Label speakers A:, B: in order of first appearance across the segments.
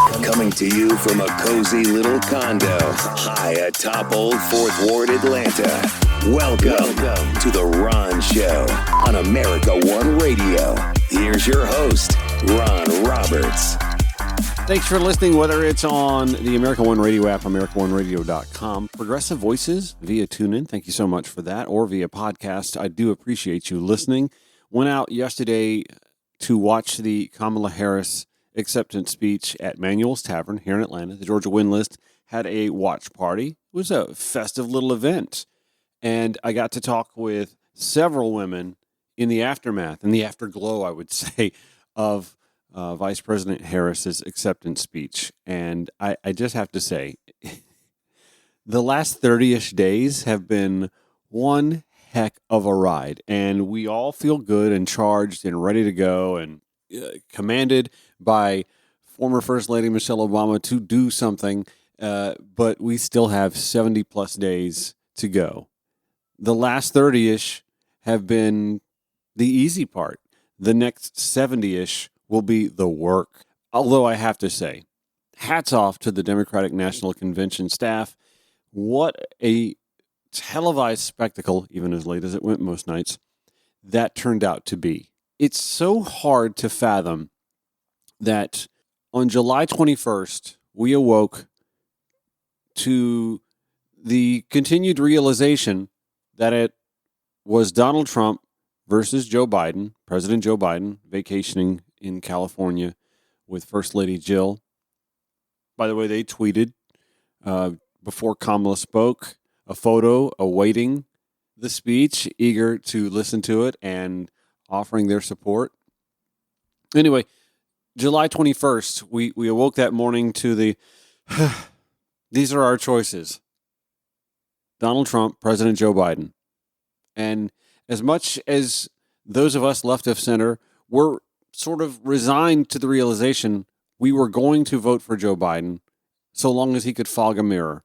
A: Coming to you from a cozy little condo high atop Old Fourth Ward, Atlanta. Welcome to The Ron Show on America One Radio. Here's your host, Ron Roberts.
B: Thanks for listening, whether it's on the America One Radio app, AmericaOneRadio.com, Progressive Voices via TuneIn. Thank you so much for that, or via podcast. I do appreciate you listening. Went out yesterday to watch the Kamala Harris acceptance speech at Manuel's Tavern here in Atlanta. The Georgia Win List had a watch party. It was a festive little event. And I got to talk with several women in the aftermath, in the afterglow, I would say, of Vice President Harris's acceptance speech. And I just have to say, the last 30-ish days have been one heck of a ride. And we all feel good and charged and ready to go and commanded by former First Lady Michelle Obama to do something. But we still have 70-plus days to go. The last 30-ish have been the easy part. The next 70-ish will be the work. Although I have to say, hats off to the Democratic National Convention staff. What a televised spectacle, even as late as it went most nights, that turned out to be. It's so hard to fathom that on July 21st, we awoke to the continued realization that it was Donald Trump versus Joe Biden, President Joe Biden, vacationing in California with First Lady Jill. By the way, they tweeted before Kamala spoke a photo awaiting the speech, eager to listen to it and offering their support. Anyway, July 21st, we awoke that morning to the, these are our choices. Donald Trump, President Joe Biden. And as much as those of us left of center were sort of resigned to the realization we were going to vote for Joe Biden so long as he could fog a mirror.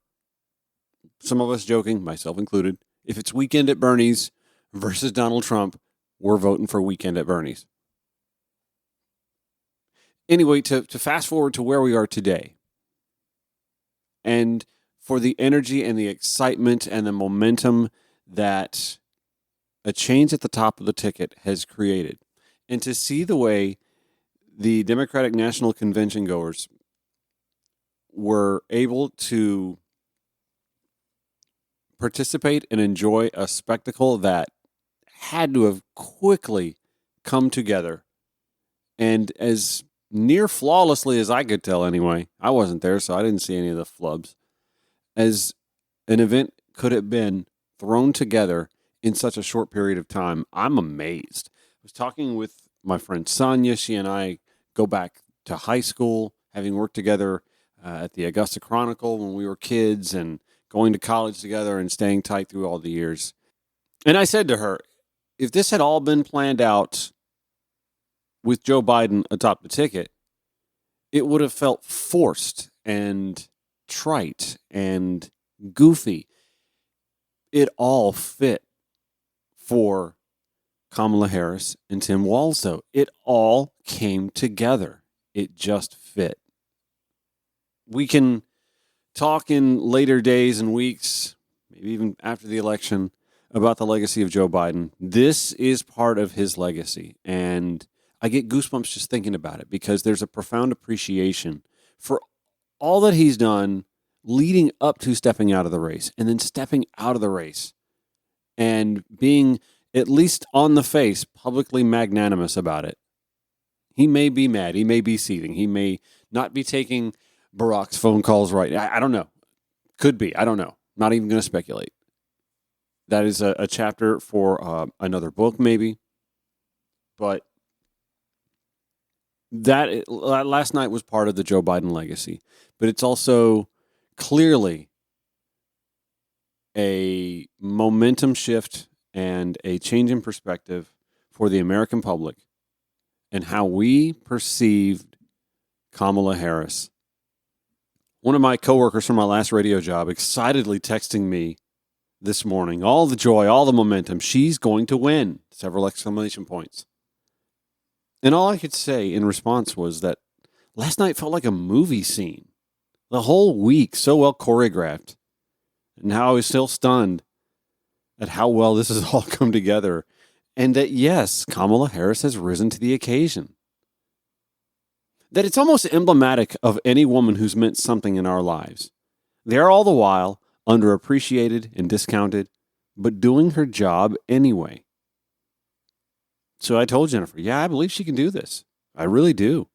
B: Some of us joking, myself included, if it's Weekend at Bernie's versus Donald Trump, we're voting for Weekend at Bernie's. Anyway, to fast forward to where we are today, and for the energy and the excitement and the momentum that a change at the top of the ticket has created, and to see the way the Democratic National Convention goers were able to participate and enjoy a spectacle that had to have quickly come together. And as near flawlessly as I could tell anyway, I wasn't there, so I didn't see any of the flubs, as an event could have been thrown together in such a short period of time, I'm amazed. I was talking with my friend Sonia. She and I go back to high school, having worked together at the Augusta Chronicle when we were kids and going to college together and staying tight through all the years. And I said to her, if this had all been planned out with Joe Biden atop the ticket, it would have felt forced and trite and goofy. It all fit for Kamala Harris and Tim Walz, though. It all came together. It just fit. We can talk in later days and weeks, maybe even after the election, about the legacy of Joe Biden. This is part of his legacy, and I get goosebumps just thinking about it because there's a profound appreciation for all that he's done leading up to stepping out of the race, and then stepping out of the race and being, at least on the face, publicly magnanimous about it. He may be mad. He may be seething. He may not be taking Barack's phone calls right. I don't know. Could be. I don't know. Not even going to speculate. That is a chapter for another book, maybe. But that last night was part of the Joe Biden legacy. But it's also clearly a momentum shift and a change in perspective for the American public and how we perceived Kamala Harris. One of my coworkers from my last radio job excitedly texting me this morning, all the joy, all the momentum, she's going to win, several exclamation points. And all I could say in response was that Last night felt like a movie scene. The whole week so well choreographed. And how I was still stunned at how well this has all come together. And that, yes, Kamala Harris has risen to the occasion. That it's almost emblematic of any woman who's meant something in our lives. They're all the while underappreciated and discounted, but doing her job anyway. So I told Jennifer, yeah, I believe she can do this. I really do.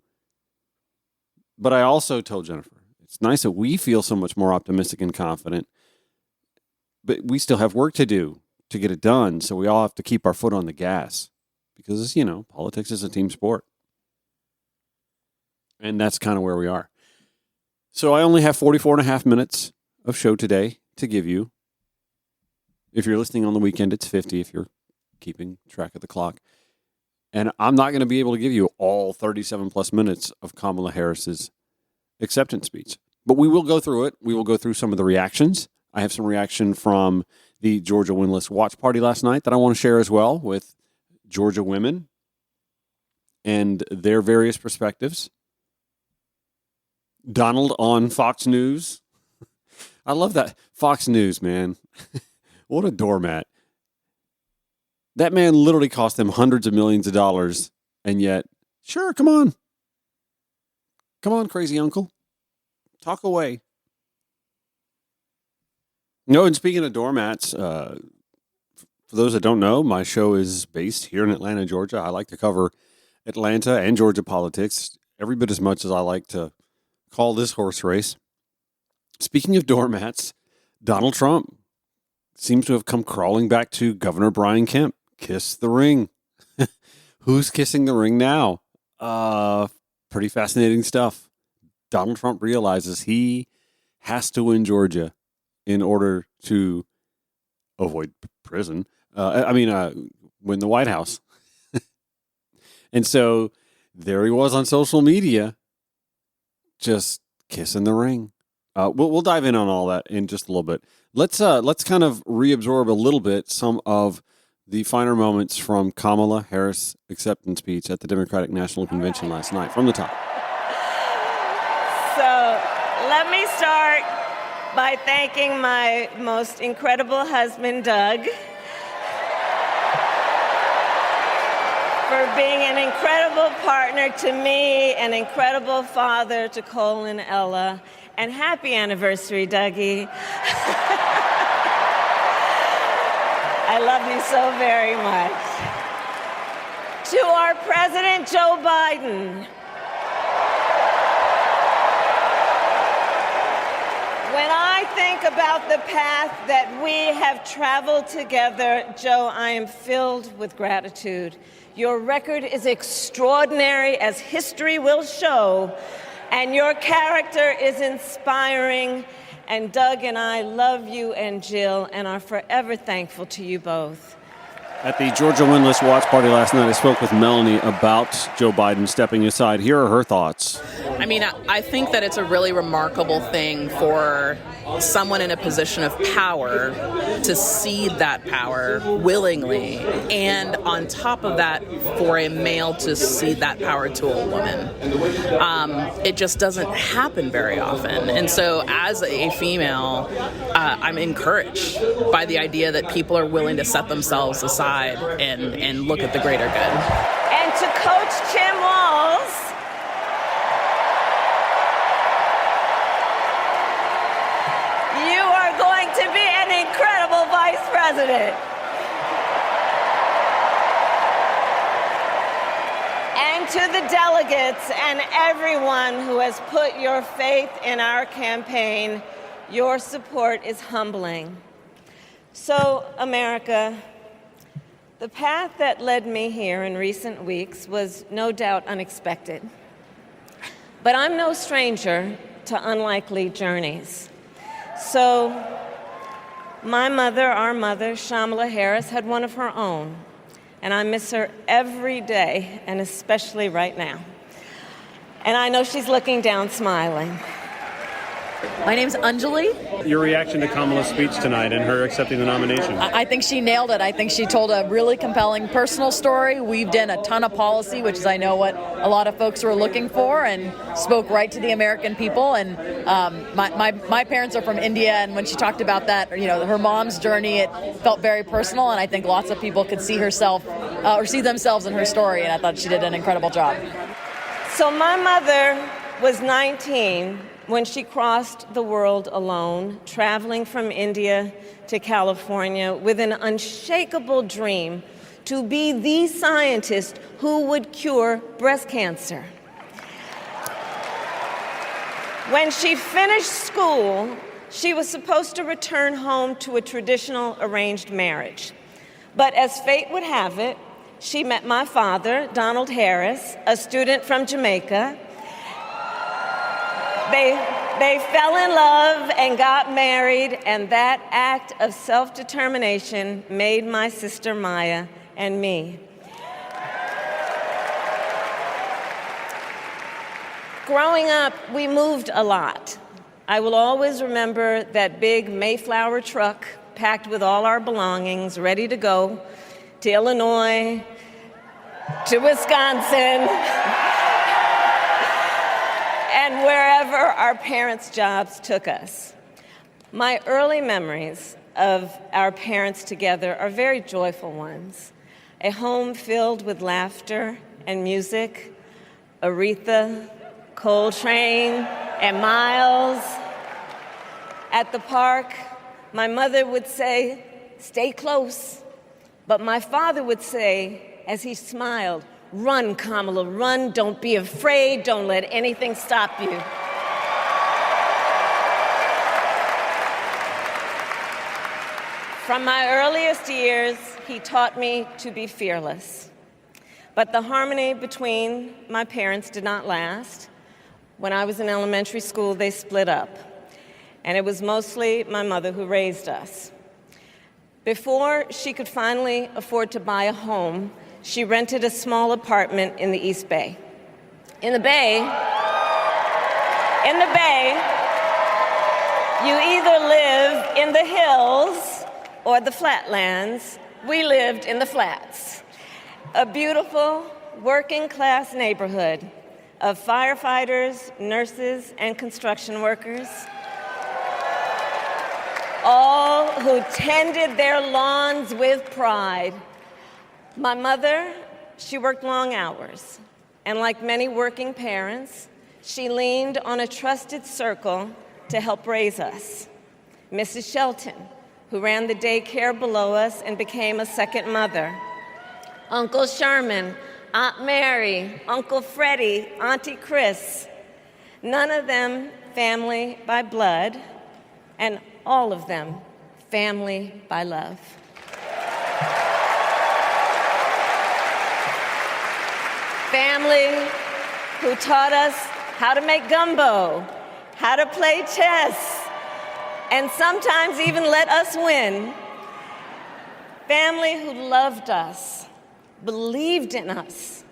B: But I also told Jennifer, it's nice that we feel so much more optimistic and confident, but we still have work to do to get it done. So we all have to keep our foot on the gas because, politics is a team sport. And that's kind of where we are. So I only have 44 and a half minutes of show today to give you. If you're listening on the weekend, it's 50 if you're keeping track of the clock. And I'm not going to be able to give you all 37 plus minutes of Kamala Harris's acceptance speech. But we will go through it. We will go through some of the reactions. I have some reaction from the Georgia Windless Watch Party last night that I want to share as well with Georgia women and their various perspectives. Donald on Fox News. I love that. Fox News, man. What a doormat. That man literally cost them hundreds of millions of dollars. And yet, sure, come on. Come on, crazy uncle. Talk away. No, and speaking of doormats, for those that don't know, my show is based here in Atlanta, Georgia. I like to cover Atlanta and Georgia politics every bit as much as I like to call this horse race. Speaking of doormats, Donald Trump seems to have come crawling back to Governor Brian Kemp. Kiss the ring. Who's kissing the ring now? Pretty fascinating stuff. Donald Trump realizes he has to win Georgia in order to avoid prison. Win the White House. And so there he was on social media, just kissing the ring. We'll dive in on all that in just a little bit. Let's kind of reabsorb a little bit some of the finer moments from Kamala Harris' acceptance speech at the Democratic National Convention last night from the top.
C: So let me start by thanking my most incredible husband, Doug, for being an incredible partner to me, an incredible father to Cole and Ella, and happy anniversary, Dougie. I love you so very much. To our President Joe Biden, when I think about the path that we have traveled together, Joe, I am filled with gratitude. Your record is extraordinary, as history will show, and your character is inspiring. And Doug and I love you and Jill and are forever thankful to you both.
B: At the Georgia Windless Watch Party last night, I spoke with Melanie about Joe Biden stepping aside. Here are her thoughts.
D: I think that it's a really remarkable thing for someone in a position of power to cede that power willingly, and on top of that, for a male to cede that power to a woman. It just doesn't happen very often. And so as a female, I'm encouraged by the idea that people are willing to set themselves aside and look at the greater good.
C: And to Coach Tim Walz, you are going to be an incredible vice president. And to the delegates and everyone who has put your faith in our campaign, your support is humbling. So, America, the path that led me here in recent weeks was no doubt unexpected. But I'm no stranger to unlikely journeys. So, our mother, Kamala Harris, had one of her own. And I miss her every day, and especially right now. And I know she's looking down, smiling.
E: My name's Anjali.
B: Your reaction to Kamala's speech tonight and her accepting the nomination?
E: I think she nailed it. I think she told a really compelling personal story, weaved in a ton of policy, which is, I know, what a lot of folks were looking for, and spoke right to the American people. And my parents are from India, and when she talked about that, her mom's journey, it felt very personal, and I think lots of people could see herself or see themselves in her story, and I thought she did an incredible job.
C: So my mother was 19 when she crossed the world alone, traveling from India to California with an unshakable dream to be the scientist who would cure breast cancer. When she finished school, she was supposed to return home to a traditional arranged marriage. But as fate would have it, she met my father, Donald Harris, a student from Jamaica. They fell in love and got married, and that act of self-determination made my sister Maya and me. Growing up, we moved a lot. I will always remember that big Mayflower truck packed with all our belongings, ready to go to Illinois, to Wisconsin, and wherever our parents' jobs took us. My early memories of our parents together are very joyful ones. A home filled with laughter and music, Aretha, Coltrane, and Miles. At the park, my mother would say, "Stay close." But my father would say, as he smiled, "Run, Kamala, run. Don't be afraid. Don't let anything stop you." From my earliest years, he taught me to be fearless. But the harmony between my parents did not last. When I was in elementary school, they split up. And it was mostly my mother who raised us. Before she could finally afford to buy a home, she rented a small apartment in the East Bay. In the Bay, you either live in the hills or the flatlands. We lived in the flats. A beautiful working-class neighborhood of firefighters, nurses, and construction workers, all who tended their lawns with pride. My mother, she worked long hours, and like many working parents, she leaned on a trusted circle to help raise us. Mrs. Shelton, who ran the daycare below us and became a second mother. Uncle Sherman, Aunt Mary, Uncle Freddie, Auntie Chris. None of them family by blood, and all of them family by love. Family who taught us how to make gumbo, how to play chess, and sometimes even let us win. Family who loved us, believed in us,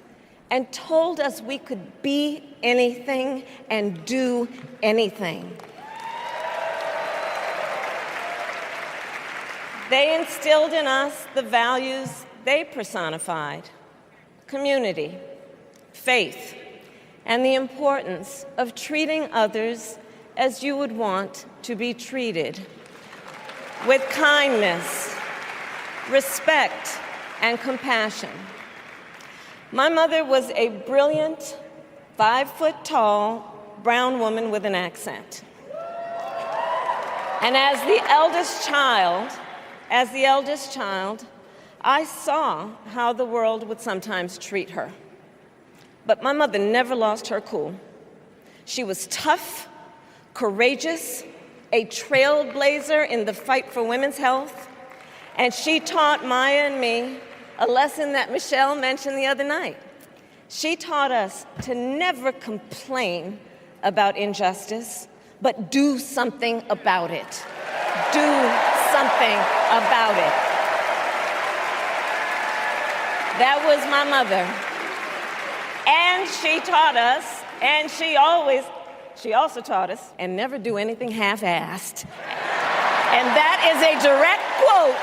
C: and told us we could be anything and do anything. They instilled in us the values they personified: community, faith, and the importance of treating others as you would want to be treated, with kindness, respect, and compassion. My mother was a brilliant, 5-foot-tall, brown woman with an accent. And as the eldest child, I saw how the world would sometimes treat her. But my mother never lost her cool. She was tough, courageous, a trailblazer in the fight for women's health, and she taught Maya and me a lesson that Michelle mentioned the other night. She taught us to never complain about injustice, but do something about it. Do something about it. That was my mother. And she taught us, and she also taught us, and never do anything half-assed. And that is a direct quote.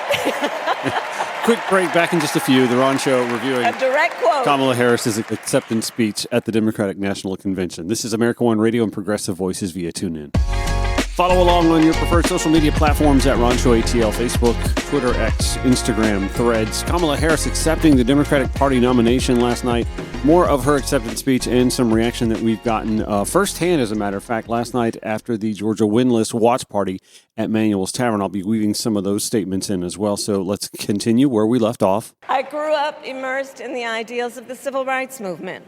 B: Quick break, back in just a few. The Ron Show reviewing
C: A direct quote.
B: Kamala Harris's acceptance speech at the Democratic National Convention. This is America One Radio and Progressive Voices via TuneIn. Follow along on your preferred social media platforms at Ron Show ATL, Facebook, Twitter, X, Instagram, Threads. Kamala Harris accepting the Democratic Party nomination last night. More of her acceptance speech and some reaction that we've gotten firsthand, as a matter of fact, last night after the Georgia Winless watch party at Manuel's Tavern. I'll be weaving some of those statements in as well. So let's continue where we left off.
C: I grew up immersed in the ideals of the civil rights movement.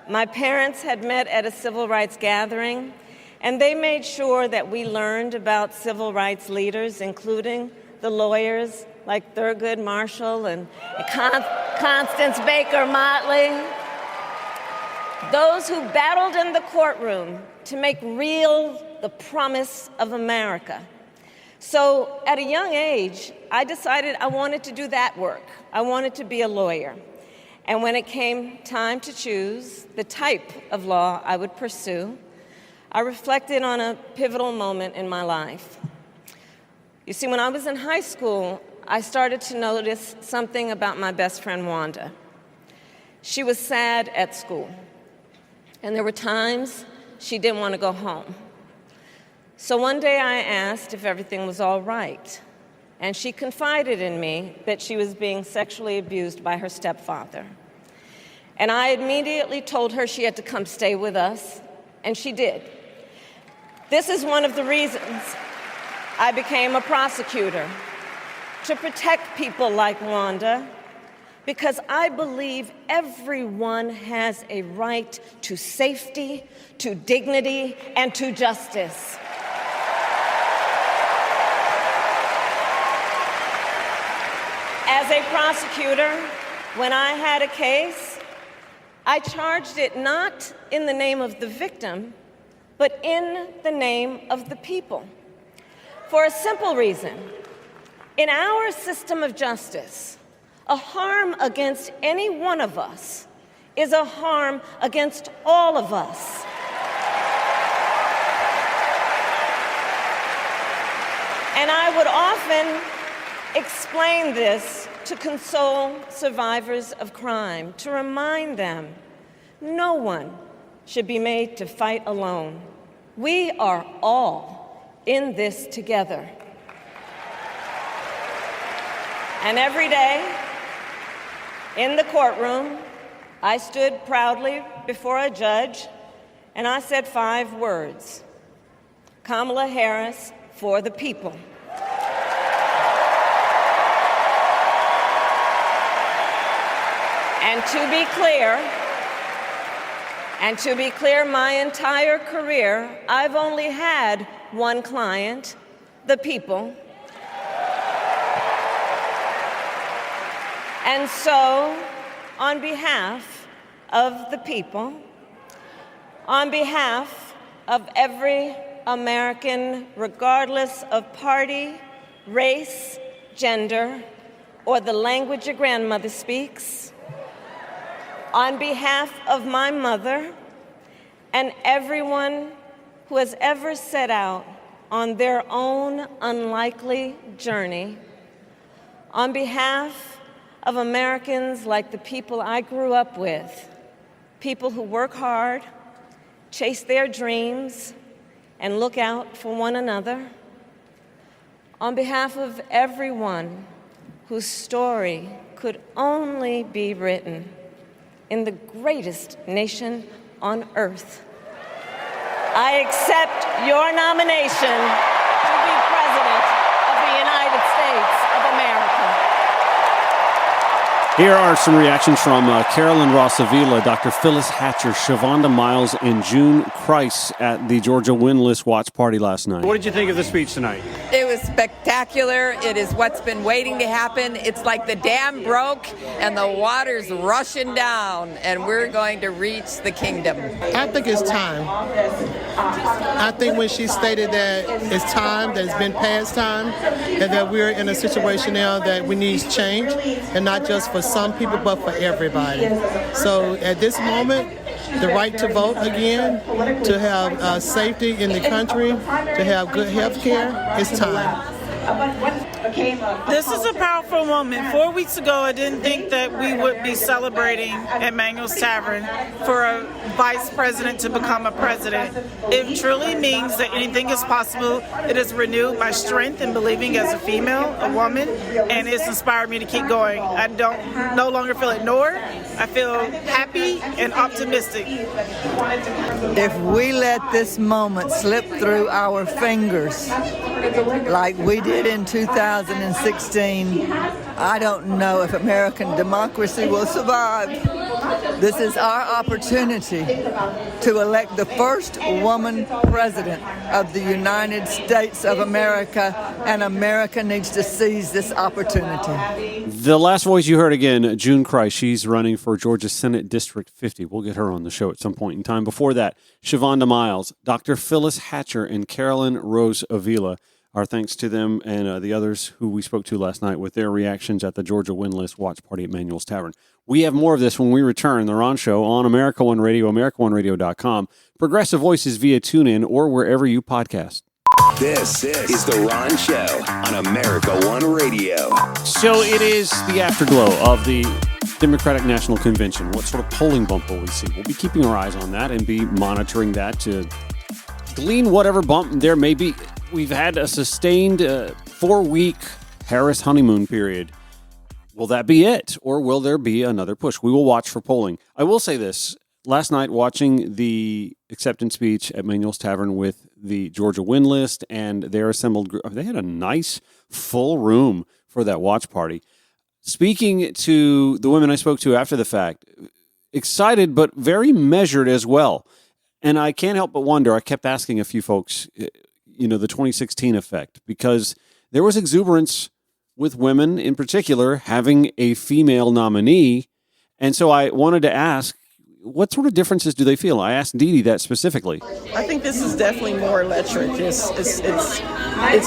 C: My parents had met at a civil rights gathering, and they made sure that we learned about civil rights leaders, including the lawyers like Thurgood Marshall and Constance Baker Motley, those who battled in the courtroom to make real the promise of America. So at a young age, I decided I wanted to do that work. I wanted to be a lawyer. And when it came time to choose the type of law I would pursue, I reflected on a pivotal moment in my life. You see, when I was in high school, I started to notice something about my best friend, Wanda. She was sad at school, and there were times she didn't want to go home. So one day I asked if everything was all right, and she confided in me that she was being sexually abused by her stepfather. And I immediately told her she had to come stay with us, and she did. This is one of the reasons I became a prosecutor, to protect people like Wanda, because I believe everyone has a right to safety, to dignity, and to justice. As a prosecutor, when I had a case, I charged it not in the name of the victim, but in the name of the people. For a simple reason. In our system of justice, a harm against any one of us is a harm against all of us. And I would often explain this to console survivors of crime, to remind them no one should be made to fight alone. We are all in this together. And every day in the courtroom, I stood proudly before a judge and I said 5 words: Kamala Harris for the people. And to be clear, my entire career, I've only had one client, the people. And so, on behalf of the people, on behalf of every American, regardless of party, race, gender, or the language your grandmother speaks, on behalf of my mother and everyone who has ever set out on their own unlikely journey, on behalf of Americans like the people I grew up with, people who work hard, chase their dreams, and look out for one another, on behalf of everyone whose story could only be written in the greatest nation on earth, I accept your nomination to be President of the United States of America.
B: Here are some reactions from Carolyn Rossavilla, Dr. Phyllis Hatcher, Shavonda Miles, and June Christ at the Georgia Winless watch party last night. What did you think of the speech tonight?
F: It was spectacular. It is what's been waiting to happen. It's like the dam broke and the water's rushing down, and we're going to reach the kingdom.
G: I think it's time. I think when she stated that it's time, that it's been past time, and that we're in a situation now that we need change, and not just for some people, but for everybody. So at this moment, the right to vote again, to have safety in the country, to have good health care. It's time.
H: This is a powerful moment. 4 weeks ago, I didn't think that we would be celebrating at Manuel's Tavern for a vice president to become a president. It truly means that anything is possible. It has renewed my strength in believing as a female, a woman, and it's inspired me to keep going. I no longer feel ignored. I feel happy and optimistic.
I: If we let this moment slip through our fingers like we did in 2016, I don't know if American democracy will survive. This is our opportunity to elect the first woman president of the United States of America, and America needs to seize this opportunity.
B: The last voice you heard again, June Christ. She's running for Georgia Senate District 50. We'll get her on the show at some point in time. Before that, Shavonda Miles, Dr. Phyllis Hatcher, and Carolyn Rose Avila. Our thanks to them and the others who we spoke to last night with their reactions at the Georgia Windless Watch Party at Manuel's Tavern. We have more of this when we return. The Ron Show on America One Radio, AmericaOneRadio.com, Progressive Voices via TuneIn, or wherever you podcast.
A: This is The Ron Show on America One Radio.
B: So it is the afterglow of the Democratic National Convention. What sort of polling bump will we see? We'll be keeping our eyes on that and be monitoring that to glean whatever bump there may be. We've had a sustained 4-week Harris honeymoon period. Will that be it? Or will there be another push? We will watch for polling. I will say this. Last night, watching the acceptance speech at Manuel's Tavern with the Georgia Windlist and their assembled group, they had a nice full room for that watch party. Speaking to the women I spoke to after the fact, excited but very measured as well. And I can't help but wonder, I kept asking a few folks, the 2016 effect, because there was exuberance with women in particular having a female nominee. And so I wanted to ask, what sort of differences do they feel? I asked Dee Dee that specifically.
J: I think this is definitely more electric. It's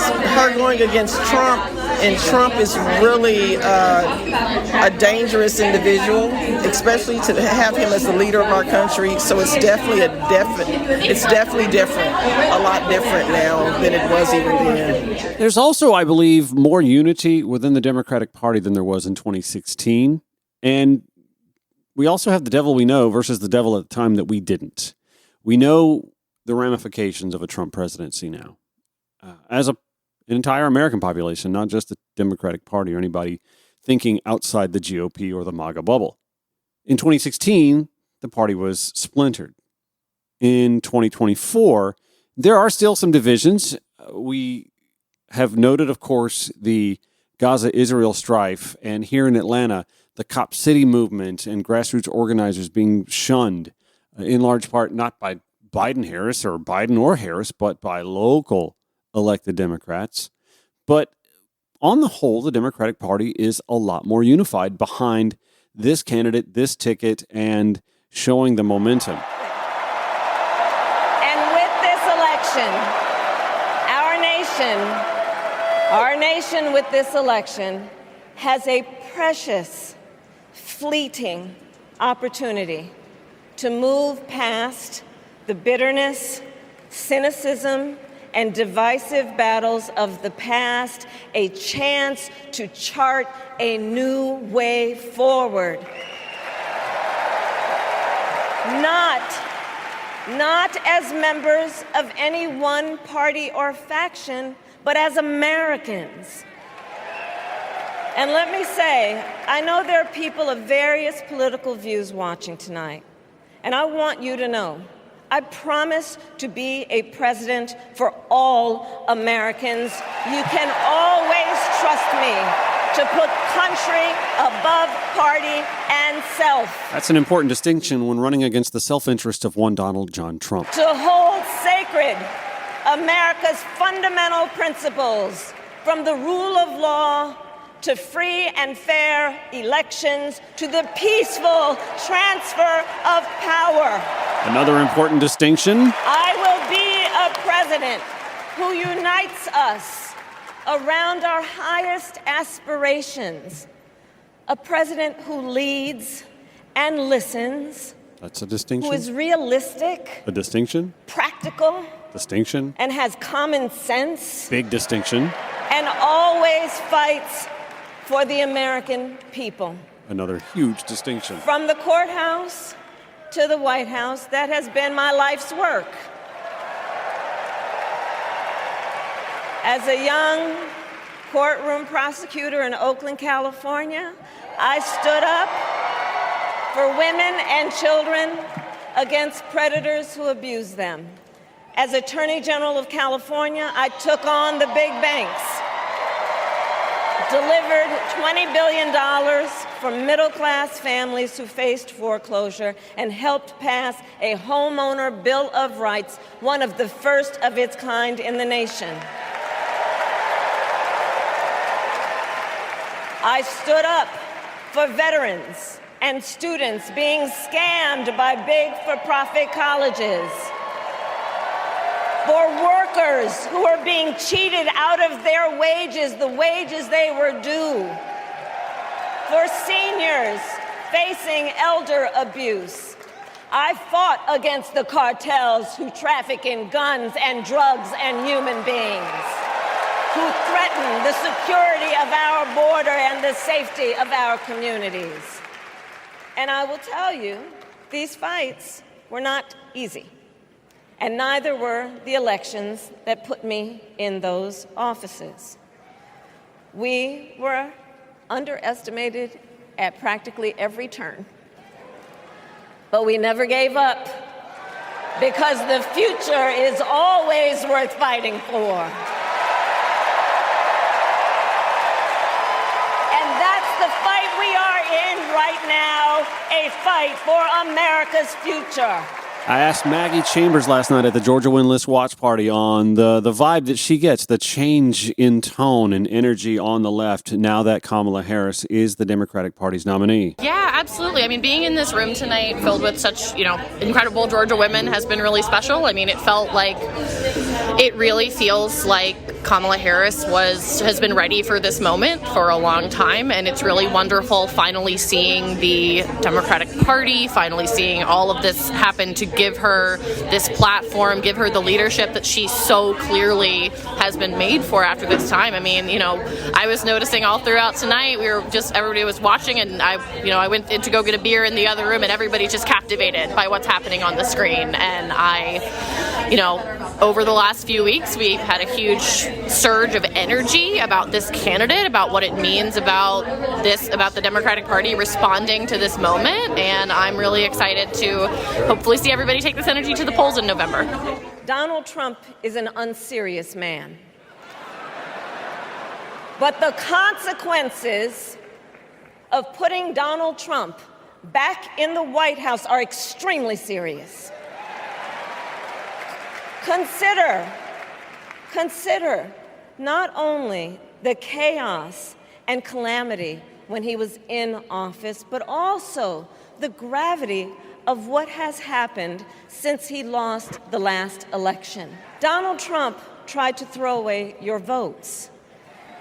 J: her going against Trump, and Trump is really a dangerous individual, especially to have him as the leader of our country. So it's definitely different, a lot different now than it was even then.
B: There's also, I believe, more unity within the Democratic Party than there was in 2016, and we also have the devil we know versus the devil at the time that we didn't. We know the ramifications of a Trump presidency now. As an entire American population, not just the Democratic Party or anybody thinking outside the GOP or the MAGA bubble. In 2016, the party was splintered. In 2024, there are still some divisions. We have noted, of course, the Gaza-Israel strife, and here in Atlanta, the Cop City movement and grassroots organizers being shunned, in large part not by Biden or Harris, but by local elected Democrats. But on the whole, the Democratic Party is a lot more unified behind this candidate, this ticket, and showing the momentum.
C: And with this election, our nation with this election has a precious, fleeting opportunity to move past the bitterness, cynicism, and divisive battles of the past, a chance to chart a new way forward. Not as members of any one party or faction, but as Americans. And let me say, I know there are people of various political views watching tonight, and I want you to know, I promise to be a president for all Americans. You can always trust me to put country above party and self.
B: That's an important distinction when running against the self-interest of one Donald John Trump.
C: To hold sacred America's fundamental principles, from the rule of law to free and fair elections, to the peaceful transfer of power.
B: Another important distinction.
C: I will be a president who unites us around our highest aspirations. A president who leads and listens
B: That's a distinction.
C: who is realistic,
B: A distinction.
C: practical,
B: Distinction.
C: and has common sense,
B: Big distinction.
C: and always fights for the American people.
B: Another huge distinction.
C: From the courthouse to the White House, that has been my life's work. As a young courtroom prosecutor in Oakland, California, I stood up for women and children against predators who abuse them. As Attorney General of California, I took on the big banks, delivered $20 billion for middle-class families who faced foreclosure, and helped pass a homeowner Bill of Rights, one of the first of its kind in the nation. I stood up for veterans and students being scammed by big for-profit colleges, for workers who are being cheated out of their wages, the wages they were due, for seniors facing elder abuse. I fought against the cartels who traffic in guns and drugs and human beings, who threaten the security of our border and the safety of our communities. And I will tell you, these fights were not easy. And neither were the elections that put me in those offices. We were underestimated at practically every turn. But we never gave up, because the future is always worth fighting for. And that's the fight we are in right now, a fight for America's future.
B: I asked Maggie Chambers last night at the Georgia Windless Watch Party on the vibe that she gets, the change in tone and energy on the left now that Kamala Harris is the Democratic Party's nominee.
D: Yeah, absolutely. I mean, being in this room tonight filled with such, incredible Georgia women has been really special. I mean, it really feels like Kamala Harris has been ready for this moment for a long time, and it's really wonderful finally seeing the Democratic Party, finally seeing all of this happen to give her this platform, give her the leadership that she so clearly has been made for after this time. I mean, I was noticing all throughout tonight, everybody was watching, and I went in to go get a beer in the other room, and everybody's just captivated by what's happening on the screen. And over the last few weeks, we've had a huge surge of energy about this candidate, about what it means about the Democratic Party responding to this moment. And I'm really excited to hopefully see everybody take this energy to the polls in November.
C: Donald Trump is an unserious man. But the consequences of putting Donald Trump back in the White House are extremely serious. Consider not only the chaos and calamity when he was in office, but also the gravity of what has happened since he lost the last election. Donald Trump tried to throw away your votes.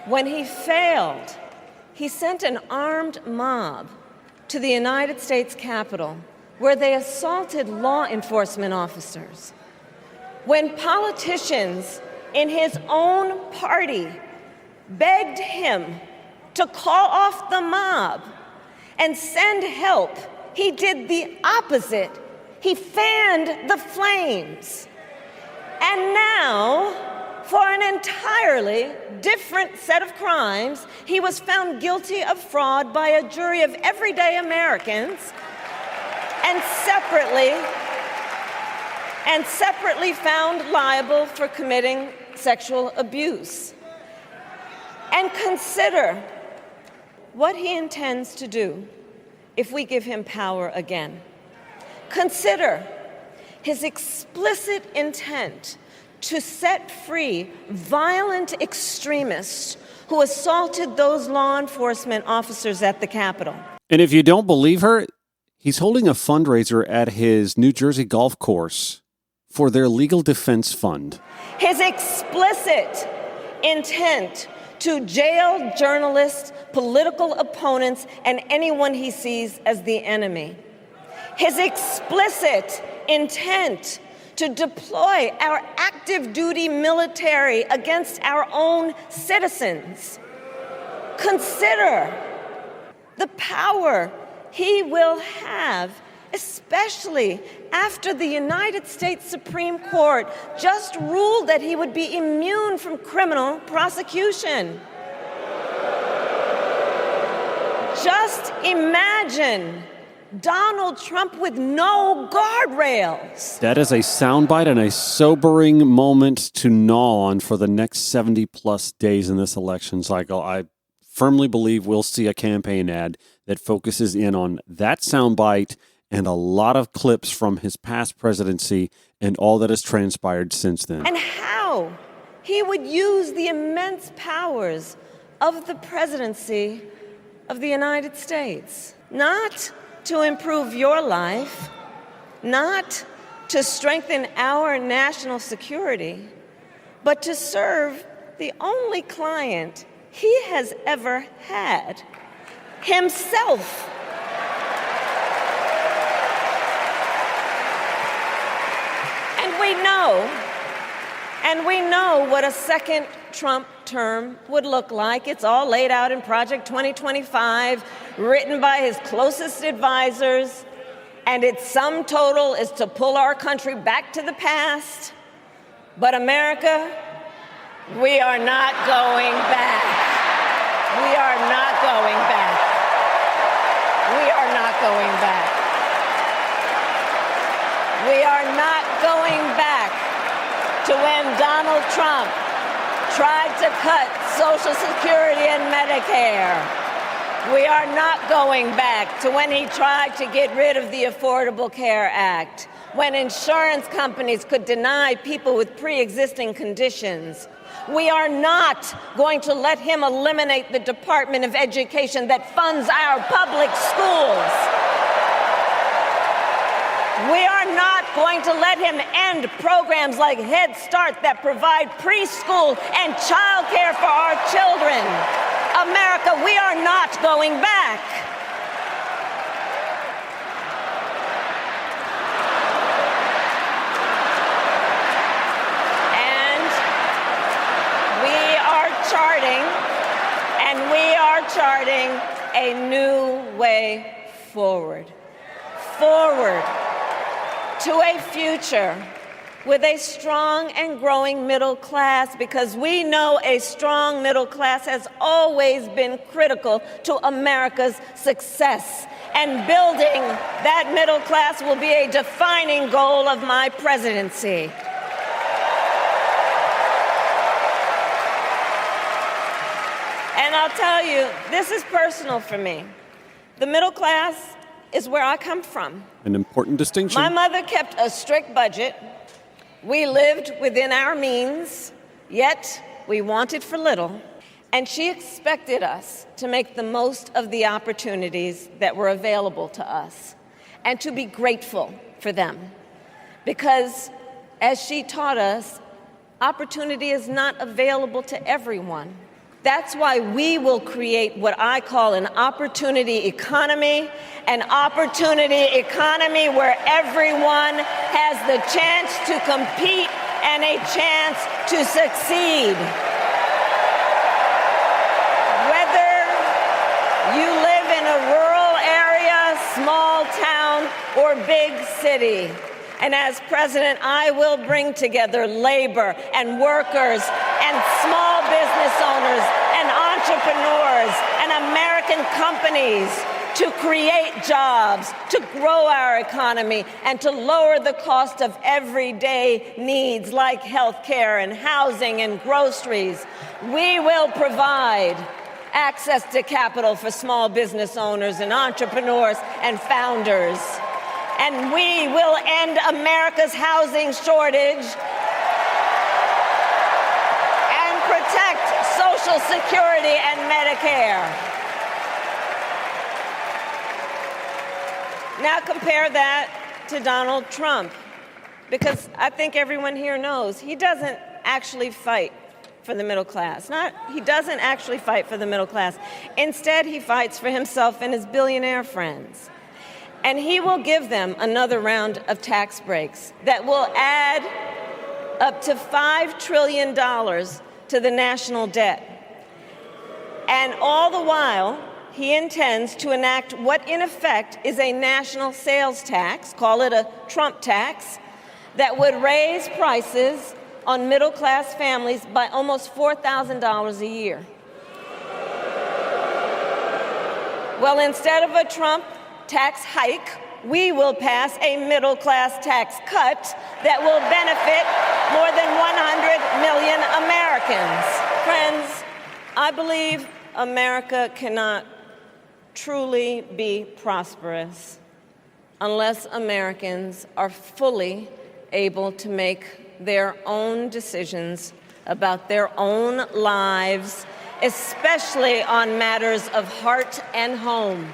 C: When he failed, he sent an armed mob to the United States Capitol, where they assaulted law enforcement officers. When politicians in his own party begged him to call off the mob and send help, he did the opposite. He fanned the flames. And now, for an entirely different set of crimes, he was found guilty of fraud by a jury of everyday Americans, and separately found liable for committing sexual abuse. And consider what he intends to do if we give him power again. Consider his explicit intent to set free violent extremists who assaulted those law enforcement officers at the Capitol.
B: And if you don't believe her, he's holding a fundraiser at his New Jersey golf course for their legal defense fund.
C: His explicit intent to jail journalists, political opponents, and anyone he sees as the enemy. his explicit intent to deploy our active duty military against our own citizens. Consider the power he will have, especially after the United States Supreme Court just ruled that he would be immune from criminal prosecution. Just imagine Donald Trump with no guardrails.
B: That is a soundbite and a sobering moment to gnaw on for the next 70-plus days in this election cycle. I firmly believe we'll see a campaign ad that focuses in on that soundbite and a lot of clips from his past presidency and all that has transpired since then.
C: And how he would use the immense powers of the presidency of the United States, not to improve your life, not to strengthen our national security, but to serve the only client he has ever had, himself. And we know what a second Trump term would look like. It's all laid out in Project 2025, written by his closest advisors, and its sum total is to pull our country back to the past. But America, we are not going back. We are not going back. We are not going back. We are not going back to when Donald Trump tried to cut Social Security and Medicare. We are not going back to when he tried to get rid of the Affordable Care Act, when insurance companies could deny people with pre-existing conditions. We are not going to let him eliminate the Department of Education that funds our public schools. We are not going to let him end programs like Head Start that provide preschool and childcare for our children. America, we are not going back. And we are charting a new way forward. Forward to a future with a strong and growing middle class, because we know a strong middle class has always been critical to America's success. And building that middle class will be a defining goal of my presidency. And I'll tell you, this is personal for me. The middle class is where I come from.
B: An important distinction.
C: My mother kept a strict budget. We lived within our means, yet we wanted for little. And she expected us to make the most of the opportunities that were available to us and to be grateful for them. Because, as she taught us, opportunity is not available to everyone. That's why we will create what I call an opportunity economy where everyone has the chance to compete and a chance to succeed. Whether you live in a rural area, small town, or big city. And as president, I will bring together labor and workers and small business owners and entrepreneurs and American companies to create jobs, to grow our economy, and to lower the cost of everyday needs like health care and housing and groceries. We will provide access to capital for small business owners and entrepreneurs and founders. And we will end America's housing shortage and protect Social Security and Medicare. Now compare that to Donald Trump, because I think everyone here knows he doesn't actually fight for the middle class. He doesn't actually fight for the middle class. Instead, he fights for himself and his billionaire friends. And he will give them another round of tax breaks that will add up to $5 trillion to the national debt. And all the while, he intends to enact what in effect is a national sales tax, call it a Trump tax, that would raise prices on middle-class families by almost $4,000 a year. Well, instead of a Trump tax hike, we will pass a middle-class tax cut that will benefit more than 100 million Americans. Friends, I believe America cannot truly be prosperous unless Americans are fully able to make their own decisions about their own lives, especially on matters of heart and home.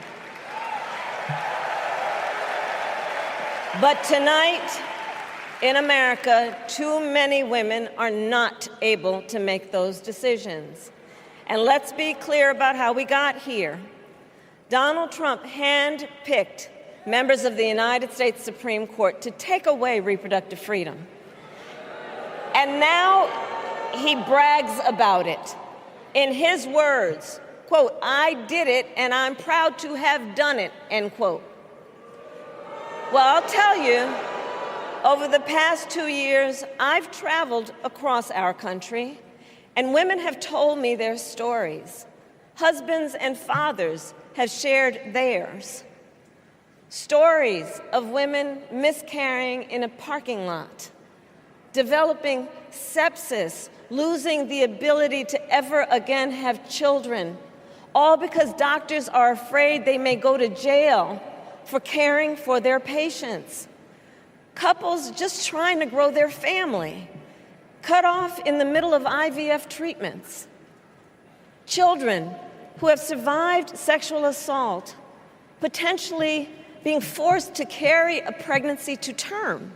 C: But tonight, in America, too many women are not able to make those decisions. And let's be clear about how we got here. Donald Trump handpicked members of the United States Supreme Court to take away reproductive freedom. And now he brags about it. In his words, quote, "I did it and I'm proud to have done it," end quote. Well, I'll tell you, over the past 2 years, I've traveled across our country, and women have told me their stories. Husbands and fathers have shared theirs. Stories of women miscarrying in a parking lot, developing sepsis, losing the ability to ever again have children, all because doctors are afraid they may go to jail for caring for their patients. Couples just trying to grow their family, cut off in the middle of IVF treatments. Children who have survived sexual assault, potentially being forced to carry a pregnancy to term.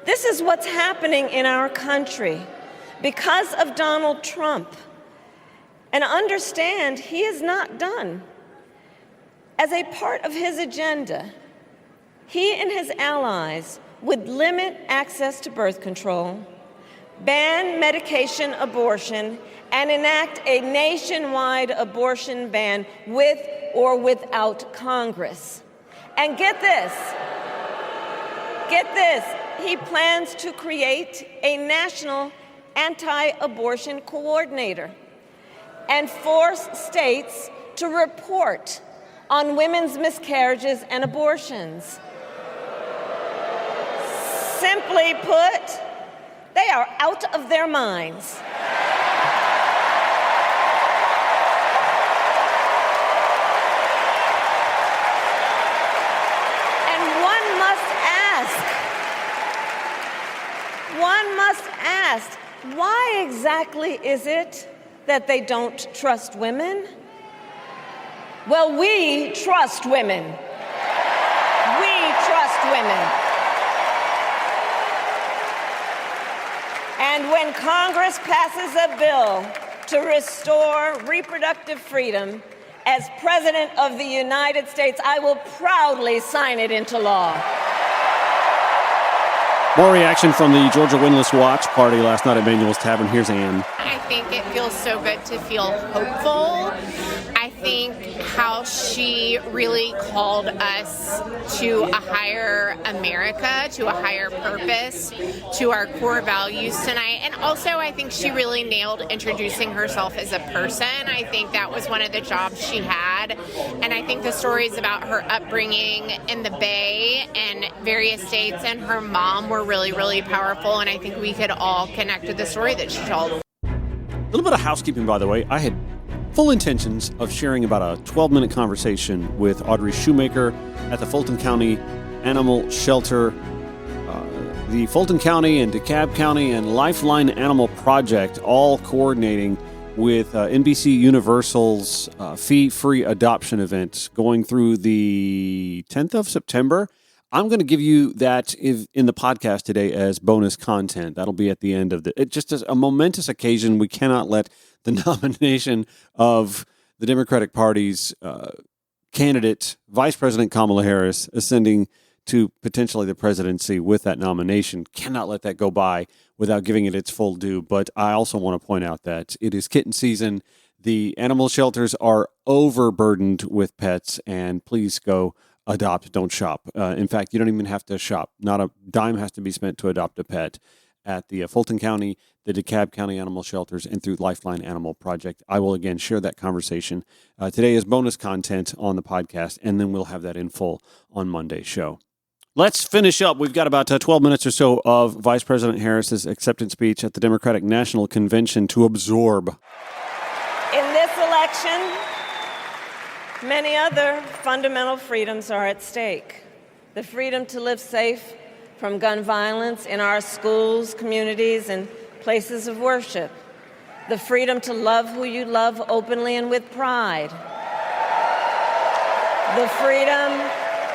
C: This is what's happening in our country because of Donald Trump. And understand, he is not done. As a part of his agenda, he and his allies would limit access to birth control, ban medication abortion, and enact a nationwide abortion ban with or without Congress. And get this, he plans to create a national anti-abortion coordinator and force states to report on women's miscarriages and abortions. Simply put, they are out of their minds. And one must ask, why exactly is it that they don't trust women? Well, we trust women. We trust women. And when Congress passes a bill to restore reproductive freedom, as President of the United States, I will proudly sign it into law.
B: More reaction from the Georgia Windless Watch party last night at Manuel's Tavern. Here's Ann.
K: I think it feels so good to feel hopeful. I think how she really called us to a higher America, to a higher purpose, to our core values tonight. And also, I think she really nailed introducing herself as a person. I think that was one of the jobs she had. And I think the stories about her upbringing in the Bay and various states and her mom were really, really powerful. And I think we could all connect with the story that she told.
B: A little bit of housekeeping, by the way. I had full intentions of sharing about a 12-minute conversation with Audrey Shoemaker at the Fulton County Animal Shelter. The Fulton County and DeKalb County and Lifeline Animal Project all coordinating with NBC Universal's fee-free adoption event going through the 10th of September. I'm going to give you that in the podcast today as bonus content. That'll be at the end of it. Just as a momentous occasion, we cannot let the nomination of the Democratic Party's candidate, Vice President Kamala Harris, ascending to potentially the presidency with that nomination. Cannot let that go by without giving it its full due. But I also want to point out that it is kitten season. The animal shelters are overburdened with pets, and please go adopt, don't shop. In fact, you don't even have to shop. Not a dime has to be spent to adopt a pet at the Fulton County, the DeKalb County Animal Shelters, and through Lifeline Animal Project. I will again share that conversation today as bonus content on the podcast, and then we'll have that in full on Monday's show. Let's finish up. We've got about 12 minutes or so of Vice President Harris's acceptance speech at the Democratic National Convention to absorb.
C: In this election, many other fundamental freedoms are at stake. The freedom to live safe from gun violence in our schools, communities, and places of worship. The freedom to love who you love openly and with pride. The freedom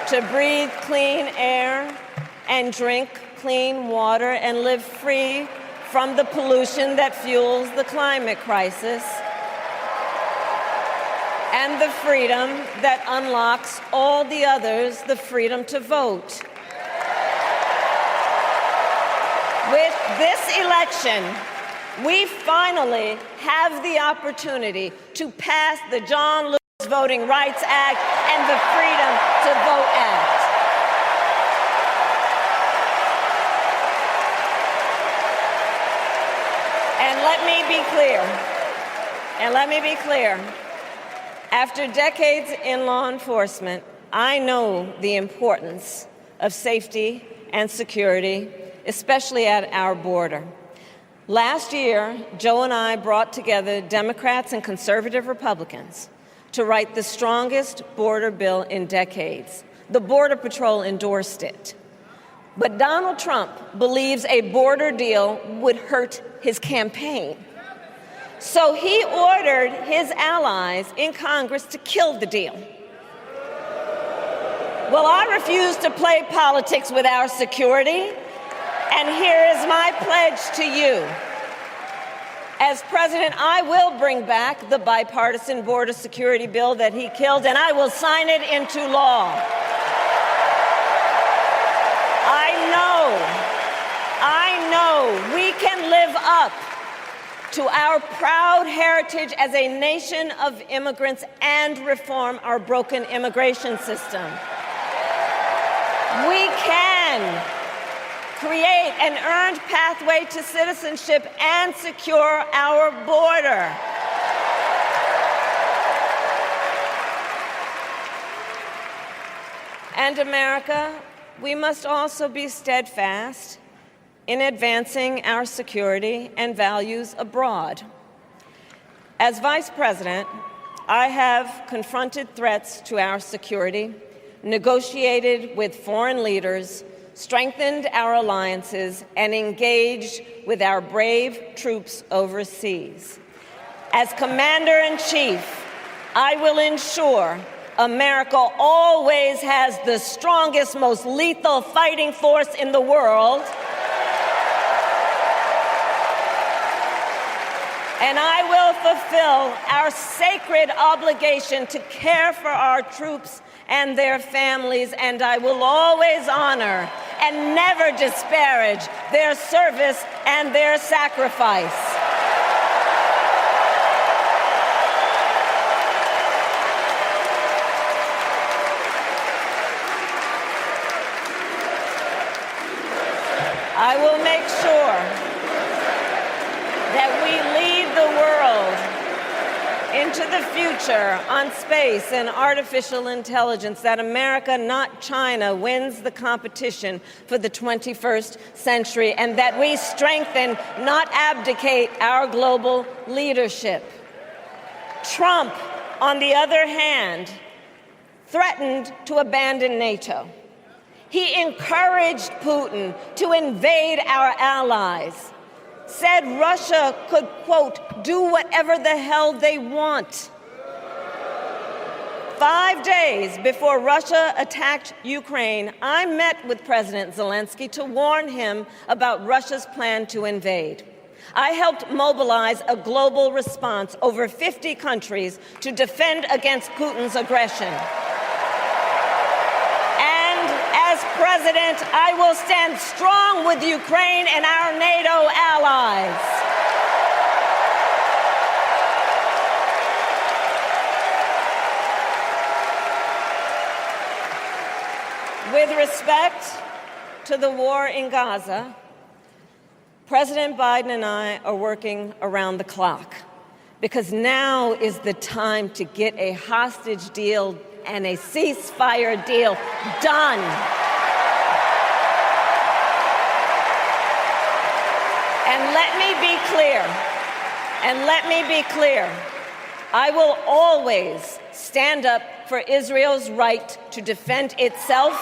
C: to breathe clean air and drink clean water and live free from the pollution that fuels the climate crisis. And the freedom that unlocks all the others, the freedom to vote. With this election, we finally have the opportunity to pass the John Lewis Voting Rights Act and the Freedom to Vote Act. And let me be clear. After decades in law enforcement, I know the importance of safety and security, especially at our border. Last year, Joe and I brought together Democrats and conservative Republicans to write the strongest border bill in decades. The Border Patrol endorsed it. But Donald Trump believes a border deal would hurt his campaign. So he ordered his allies in Congress to kill the deal. Well, I refuse to play politics with our security, and here is my pledge to you. As president, I will bring back the bipartisan border security bill that he killed, and I will sign it into law. I know we can live up to our proud heritage as a nation of immigrants and reform our broken immigration system. We can create an earned pathway to citizenship and secure our border. And America, we must also be steadfast in advancing our security and values abroad. As Vice President, I have confronted threats to our security, negotiated with foreign leaders, strengthened our alliances, and engaged with our brave troops overseas. As Commander-in-Chief, I will ensure America always has the strongest, most lethal fighting force in the world. And I will fulfill our sacred obligation to care for our troops and their families, and I will always honor and never disparage their service and their sacrifice. I will make sure that we lead the world into the future on space and artificial intelligence, that America, not China, wins the competition for the 21st century, and that we strengthen, not abdicate, our global leadership. Trump, on the other hand, threatened to abandon NATO. He encouraged Putin to invade our allies, said Russia could, quote, do whatever the hell they want. 5 days before Russia attacked Ukraine, I met with President Zelensky to warn him about Russia's plan to invade. I helped mobilize a global response, over 50 countries, to defend against Putin's aggression. president, I will stand strong with Ukraine and our NATO allies. With respect to the war in Gaza, President Biden and I are working around the clock because now is the time to get a hostage deal and a ceasefire deal done. And let me be clear, I will always stand up for Israel's right to defend itself,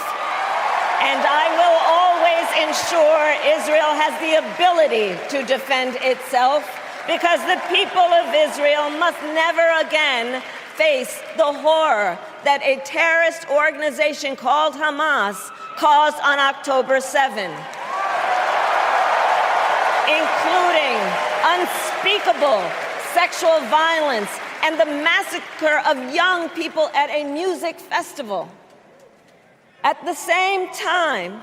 C: and I will always ensure Israel has the ability to defend itself, because the people of Israel must never again face the horror that a terrorist organization called Hamas caused on October 7, including unspeakable sexual violence and the massacre of young people at a music festival. At the same time,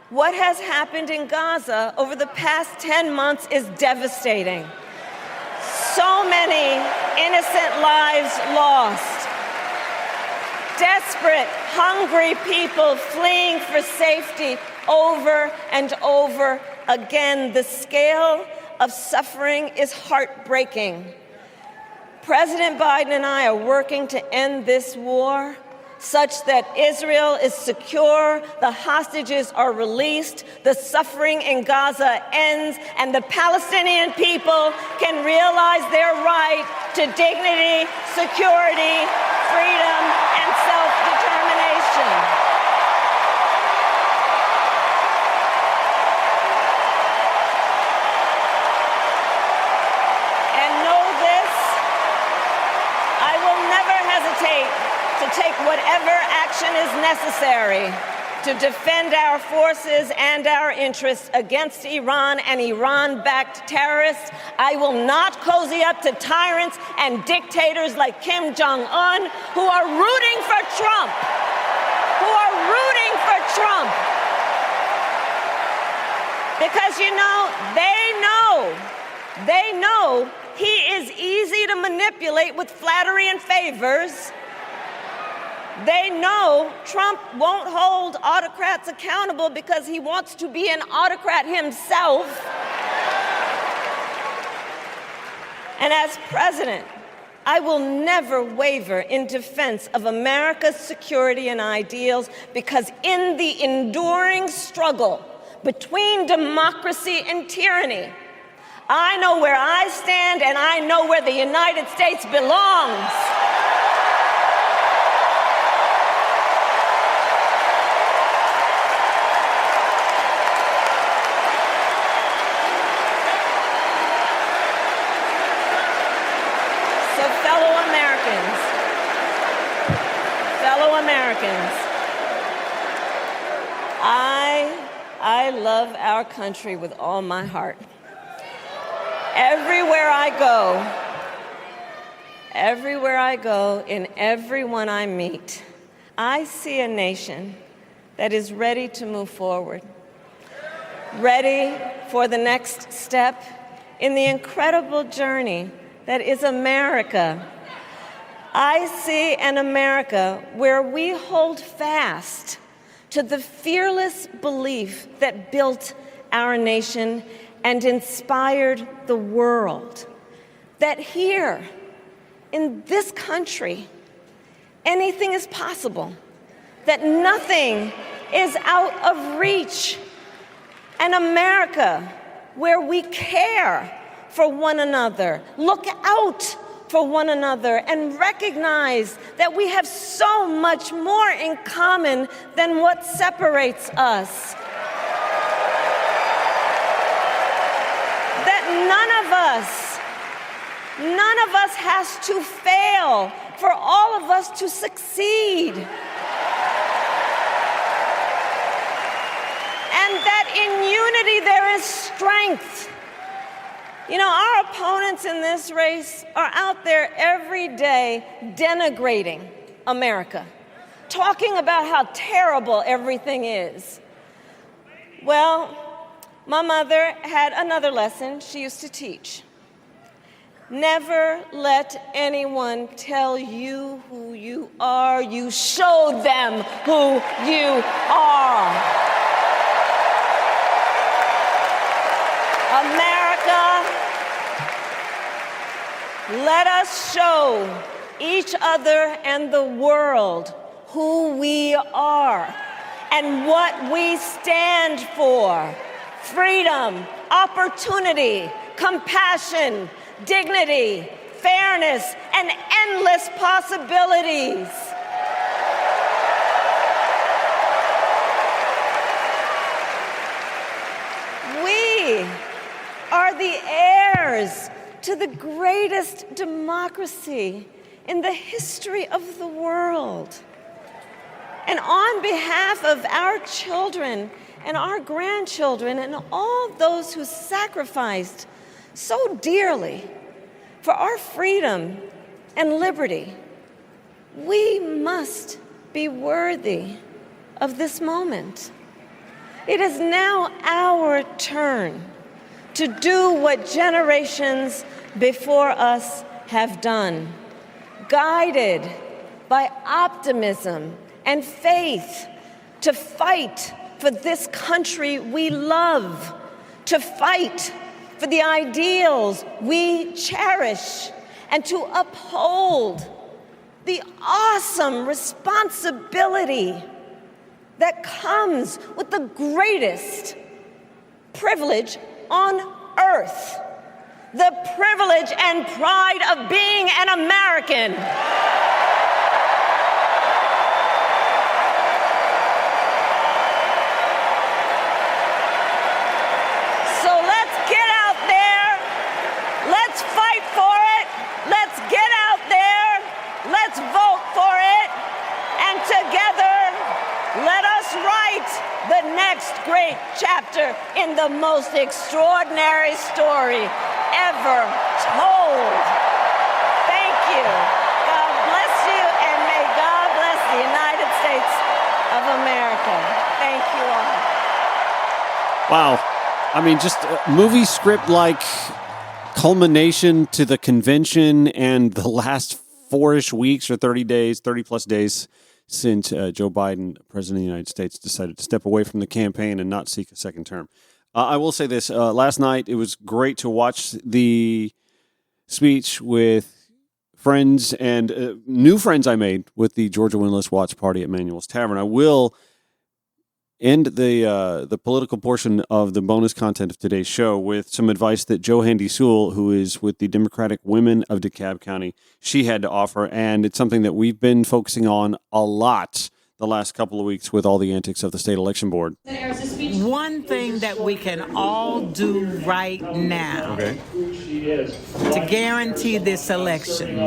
C: what has happened in Gaza over the past 10 months is devastating. So many innocent lives lost. Desperate, hungry people fleeing for safety over and over again. The scale of suffering is heartbreaking. President Biden and I are working to end this war such that Israel is secure, the hostages are released, the suffering in Gaza ends, and the Palestinian people can realize their right to dignity, security, freedom, and self-determination. To take whatever action is necessary to defend our forces and our interests against Iran and Iran-backed terrorists. I will not cozy up to tyrants and dictators like Kim Jong-un who are rooting for Trump. Because, they know he is easy to manipulate with flattery and favors. They know Trump won't hold autocrats accountable because he wants to be an autocrat himself. And as president, I will never waver in defense of America's security and ideals, because in the enduring struggle between democracy and tyranny, I know where I stand and I know where the United States belongs. I love our country with all my heart. Everywhere I go, in everyone I meet, I see a nation that is ready to move forward, ready for the next step in the incredible journey that is America. I see an America where we hold fast to the fearless belief that built our nation and inspired the world, that here in this country, anything is possible, that nothing is out of reach. An America where we care for one another, look out for one another, and recognize that we have so much more in common than what separates us. That none of us has to fail for all of us to succeed. And that in unity there is strength. Our opponents in this race are out there every day denigrating America, talking about how terrible everything is. Well, my mother had another lesson she used to teach. Never let anyone tell you who you are. You show them who you are. America, let us show each other and the world who we are and what we stand for. Freedom, opportunity, compassion, dignity, fairness, and endless possibilities. We are the heirs to the greatest democracy in the history of the world. And on behalf of our children and our grandchildren and all those who sacrificed so dearly for our freedom and liberty, we must be worthy of this moment. It is now our turn to do what generations before us have done, guided by optimism and faith, to fight for this country we love, to fight for the ideals we cherish, and to uphold the awesome responsibility that comes with the greatest privilege on earth, the privilege and pride of being an American. So let's get out there, let's fight for it, let's get out there, let's vote for it, and together let us write the next great chapter in the most extraordinary story ever told. Thank you. God bless you, and may God bless the United States of America. Thank you all.
B: Wow. I mean, just a movie script-like culmination to the convention and the last 4-ish weeks or 30-plus days since Joe Biden, President of the United States, decided to step away from the campaign and not seek a second term. I will say this. Last night, it was great to watch the speech with friends and new friends I made with the Georgia Windless Watch Party at Manuel's Tavern. I will end the political portion of the bonus content of today's show with some advice that Joe Handy Sewell, who is with the Democratic Women of DeKalb County, she had to offer. And it's something that we've been focusing on a lot the last couple of weeks with all the antics of the state election board.
L: One thing that we can all do right now to guarantee this election,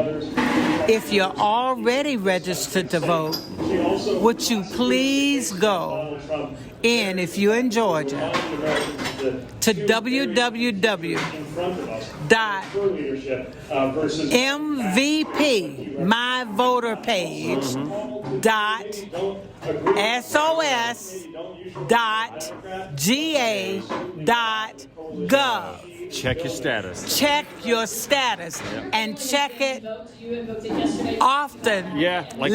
L: if you're already registered to vote, would you please go in, if you're in Georgia, to www.MVP, my voter page, .sos.ga.gov.
B: Check your status.
L: Check your status, and check it often.
B: Yeah, like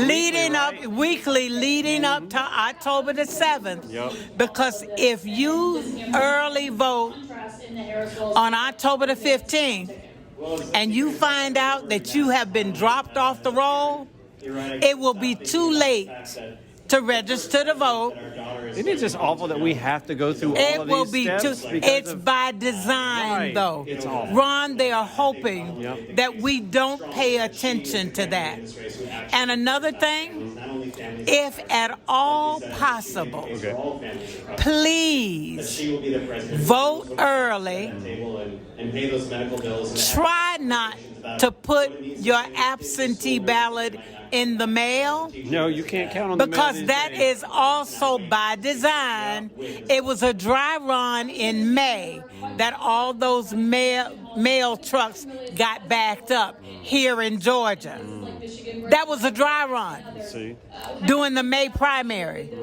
L: weekly leading up to October the 7th.
B: Yep.
L: Because if you early vote on October the 15th and you find out that you have been dropped off the roll, it will be too late to register to vote.
B: Isn't it just awful that we have to go through all of these steps?
L: It's by design, though.
B: It's awful.
L: Ron, they are hoping that we don't pay attention to that. And another thing, if at all possible, please vote early. Try not to put your absentee ballot in the mail.
B: No, you can't count on the mail.
L: Because that is also by design. It was a dry run in May that all those mail trucks got backed up here in Georgia. That was a dry run.
B: See?
L: During the May primary.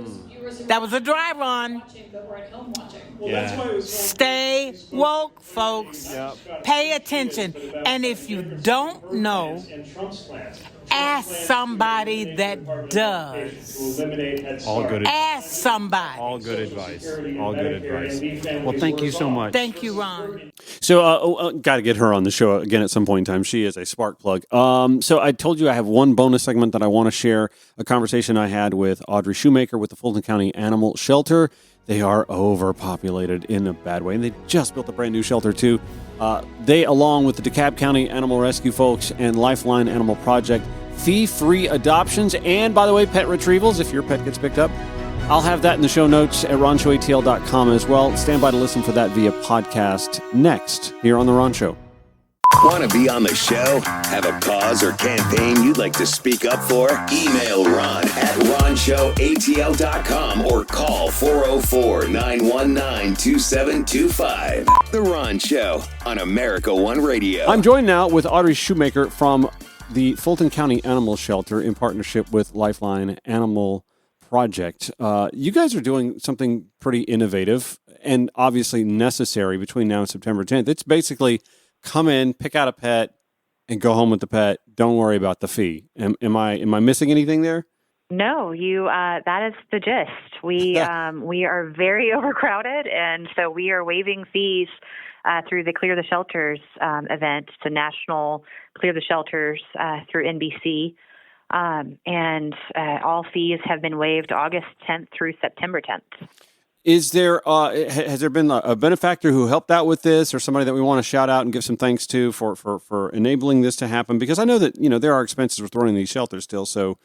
L: That was a dry run.
B: Yeah.
L: Stay woke, folks.
B: Yep.
L: Pay attention. And if you don't know, ask somebody that does.
B: All good.
L: Ask somebody.
B: All good advice. All good advice. Well, thank you so much.
L: Thank you, Ron.
B: So, got to get her on the show again at some point in time. She is a spark plug. So I told you I have one bonus segment that I want to share, a conversation I had with Audrey Shoemaker with the Fulton County Animal Shelter. They are overpopulated in a bad way, and they just built a brand new shelter, too. They, along with the DeKalb County Animal Rescue folks and Lifeline Animal Project, fee-free adoptions, and, by the way, pet retrievals if your pet gets picked up. I'll have that in the show notes at ronshowatl.com as well. Stand by to listen for that via podcast next here on The Ron Show.
A: Want to be on the show? Have a cause or campaign you'd like to speak up for? Email Ron at ronshowatl.com or call 404-919-2725. The Ron Show on America One Radio.
B: I'm joined now with Audrey Shoemaker from the Fulton County Animal Shelter in partnership with Lifeline Animal Project. You guys are doing something pretty innovative and obviously necessary between now and September 10th. It's basically come in, pick out a pet, and go home with the pet. Don't worry about the fee. Am I missing anything there?
M: No, you. That is the gist. We are very overcrowded, and so we are waiving fees through the Clear the Shelters event. It's a national Clear the Shelters through NBC, and all fees have been waived August 10th through September 10th.
B: Is there has there been a benefactor who helped out with this, or somebody that we want to shout out and give some thanks to for enabling this to happen? Because I know that there are expenses with running these shelters still. So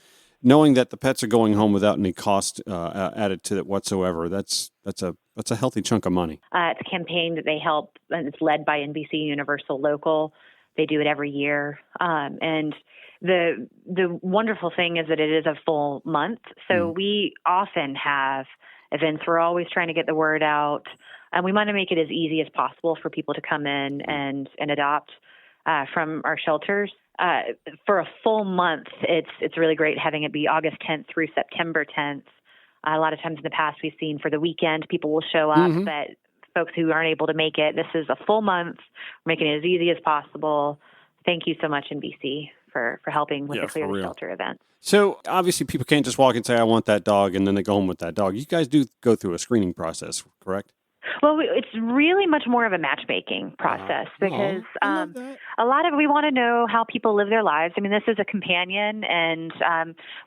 B: knowing that the pets are going home without any cost added to it whatsoever, that's a healthy chunk of money.
M: It's a campaign that they help, and it's led by NBC Universal Local. They do it every year, and the wonderful thing is that it is a full month. So we often have events. We're always trying to get the word out, and we want to make it as easy as possible for people to come in and adopt from our shelters. For a full month, it's really great having it be August 10th through September 10th. A lot of times in the past, we've seen for the weekend, people will show up, but folks who aren't able to make it, this is a full month. We're making it as easy as possible. Thank you so much, NBC, for helping with the Clear the Shelter event.
B: So obviously people can't just walk and say, I want that dog, and then they go home with that dog. You guys do go through a screening process, correct?
M: Well, it's really much more of a matchmaking process because a lot of we want to know how people live their lives. I mean, this is a companion, and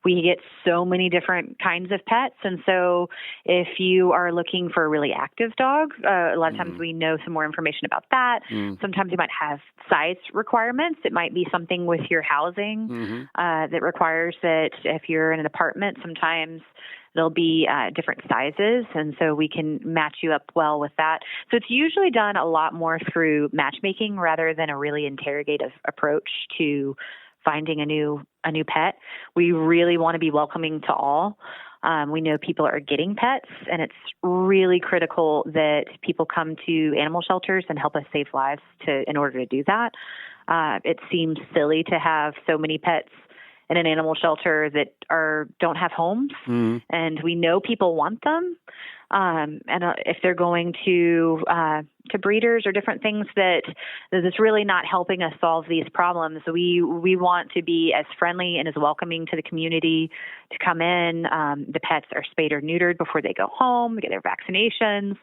M: we get so many different kinds of pets. And so if you are looking for a really active dog, a lot of times we know some more information about that. Sometimes you might have size requirements. It might be something with your housing that requires that if you're in an apartment, sometimes there'll be different sizes, and so we can match you up well with that. So it's usually done a lot more through matchmaking rather than a really interrogative approach to finding a new pet. We really want to be welcoming to all. We know people are getting pets, and it's really critical that people come to animal shelters and help us save lives in order to do that. It seems silly to have so many pets in an animal shelter that don't have homes, and we know people want them. And if they're going to breeders or different things that's really not helping us solve these problems, we want to be as friendly and as welcoming to the community to come in. The pets are spayed or neutered before they go home, get their vaccinations.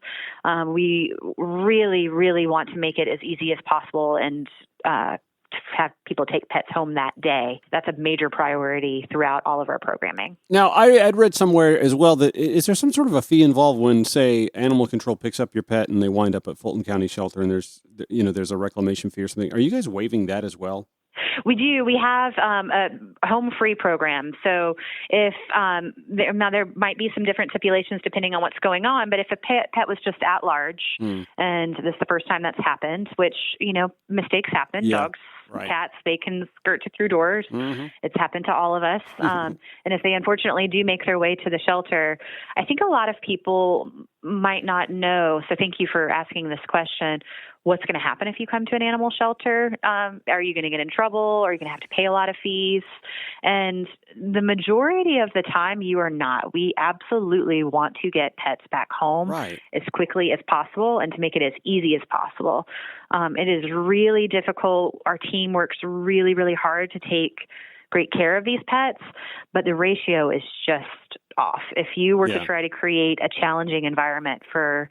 M: We really, really want to make it as easy as possible and to have people take pets home that day. That's a major priority throughout all of our programming.
B: Now, I'd read somewhere as well that is there some sort of a fee involved when, say, animal control picks up your pet and they wind up at Fulton County Shelter and there's a reclamation fee or something? Are you guys waiving that as well?
M: We do. We have a home free program. So if there might be some different stipulations depending on what's going on, but if a pet was just at large, and this is the first time that's happened, which mistakes happen. Dogs, cats, they can skirt through doors. It's happened to all of us. And if they unfortunately do make their way to the shelter, I think a lot of people might not know. So thank you for asking this question. what's going to happen if you come to an animal shelter. Are you going to get in trouble? Are you going to have to pay a lot of fees? And the majority of the time, you are not. We absolutely want to get pets back home as quickly as possible and to make it as easy as possible. It is really difficult. Our team works really, really hard to take great care of these pets, but the ratio is just off. If you were to try to create a challenging environment for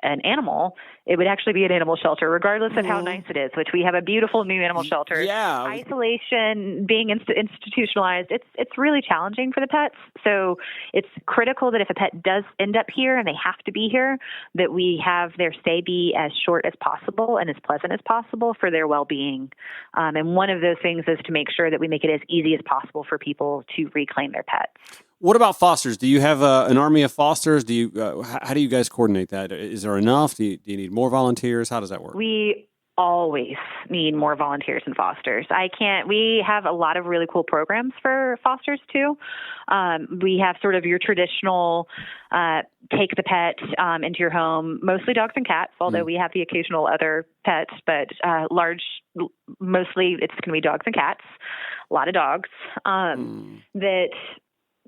M: an animal, it would actually be an animal shelter, regardless of how nice it is, which we have a beautiful new animal shelter.
B: Yeah.
M: Isolation, being institutionalized, it's really challenging for the pets. So it's critical that if a pet does end up here and they have to be here, that we have their stay be as short as possible and as pleasant as possible for their well-being. And one of those things is to make sure that we make it as easy as possible for people to reclaim their pets.
B: What about fosters? Do you have an army of fosters? Do you? How do you guys coordinate that? Is there enough? Do you need more volunteers? How does that work?
M: We always need more volunteers and fosters. We have a lot of really cool programs for fosters too. We have sort of your traditional take the pet into your home, mostly dogs and cats, although we have the occasional other pets, but mostly it's going to be dogs and cats, a lot of dogs that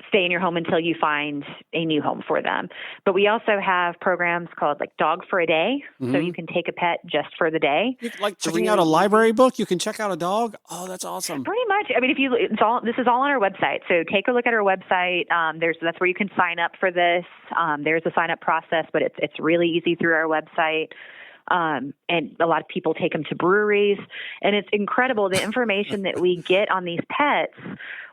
M: stay in your home until you find a new home for them. But we also have programs called like Dog for a Day. So you can take a pet just for the day.
B: Like checking out a library book, you can check out a dog. Oh, that's awesome.
M: Pretty much. I mean, this is all on our website. So take a look at our website. That's where you can sign up for this. There's a sign up process, but it's really easy through our website. And a lot of people take them to breweries, and it's incredible the information that we get on these pets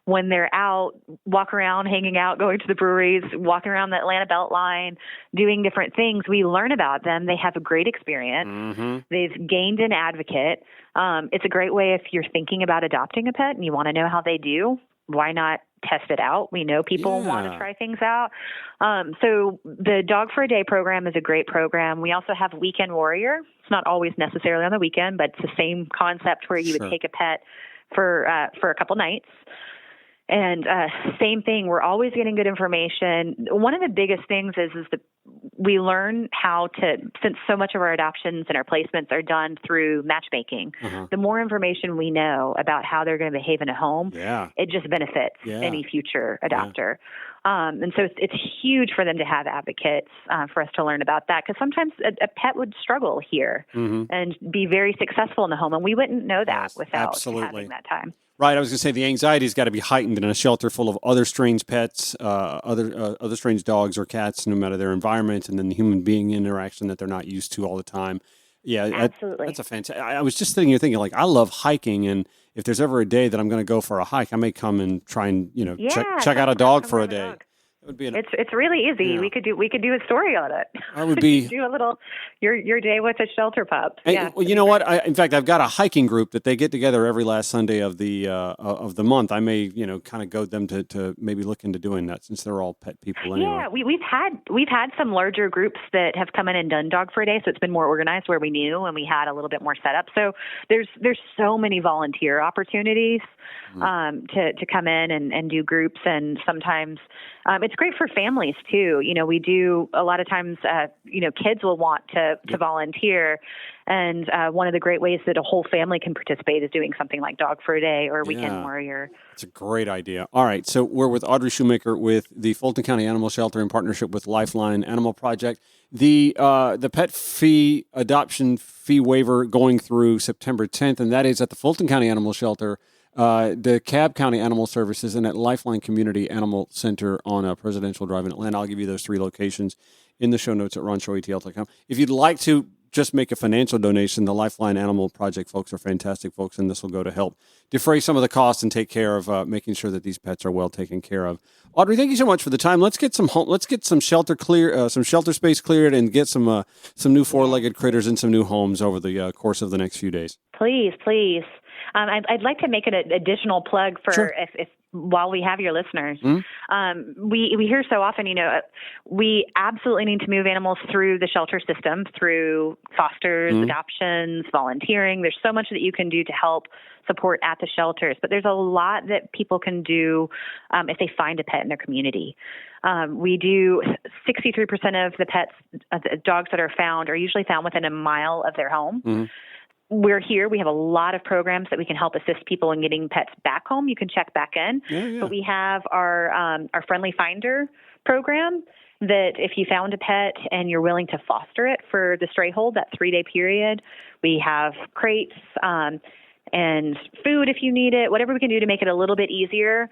M: when they're out, walk around, hanging out, going to the breweries, walking around the Atlanta Beltline, doing different things. We learn about them. They have a great experience. They've gained an advocate. It's a great way if you're thinking about adopting a pet and you want to know how they do. Why not test it out? We know people want to try things out. So the Dog for a Day program is a great program. We also have Weekend Warrior. It's not always necessarily on the weekend, but it's the same concept where you would take a pet for a couple nights. And same thing, we're always getting good information. One of the biggest things is that we learn how to, since so much of our adoptions and our placements are done through matchmaking, the more information we know about how they're going to behave in a home, it just benefits any future adopter. And so it's huge for them to have advocates, for us to learn about that, because sometimes a pet would struggle here and be very successful in the home, and we wouldn't know that without having that time.
B: Right, I was going to say the anxiety's got to be heightened in a shelter full of other strange pets, other strange dogs or cats, no matter their environment, and then the human being interaction that they're not used to all the time. Yeah,
M: absolutely.
B: That's a fantastic. I was just sitting here thinking, like, I love hiking, and if there's ever a day that I'm going to go for a hike, I may come and try and check out a dog for a day. It would be
M: it's really easy. Yeah. We could do a story on it.
B: I would be
M: do a little your day with a shelter pup.
B: Hey,
M: yeah.
B: Well, you know what? In fact, I've got a hiking group that they get together every last Sunday of the month. I may kind of goad them to maybe look into doing that, since they're all pet people anyway.
M: Yeah, we've had some larger groups that have come in and done Dog for a Day, so it's been more organized where we knew and we had a little bit more setup. So there's so many volunteer opportunities to come in and do groups, and sometimes it's great for families too. We do a lot of times, kids will want to volunteer. And one of the great ways that a whole family can participate is doing something like Dog for a Day or Weekend Warrior.
B: It's a great idea. All right. So we're with Audrey Shoemaker with the Fulton County Animal Shelter in partnership with Lifeline Animal Project. The pet fee adoption fee waiver going through September 10th, and that is at the Fulton County Animal Shelter, the Cobb County Animal Services, and at Lifeline Community Animal Center on Presidential Drive in Atlanta. I'll give you those 3 locations in the show notes at ronshowatl.com. If you'd like to just make a financial donation, the Lifeline Animal Project folks are fantastic folks, and this will go to help defray some of the costs and take care of making sure that these pets are well taken care of. Audrey, thank you so much for the time. Let's get some shelter clear, some shelter space cleared, and get some new 4-legged critters in some new homes over the course of the next few days.
M: Please. I'd like to make an additional plug for if while we have your listeners. We hear so often, we absolutely need to move animals through the shelter system, through fosters, adoptions, volunteering. There's so much that you can do to help support at the shelters, but there's a lot that people can do if they find a pet in their community. We do 63% of the pets, the dogs that are found, are usually found within a mile of their home. We're here. We have a lot of programs that we can help assist people in getting pets back home. You can check back in. But we have our Friendly Finder program that if you found a pet and you're willing to foster it for the stray hold, that 3-day period, we have crates and food if you need it, whatever we can do to make it a little bit easier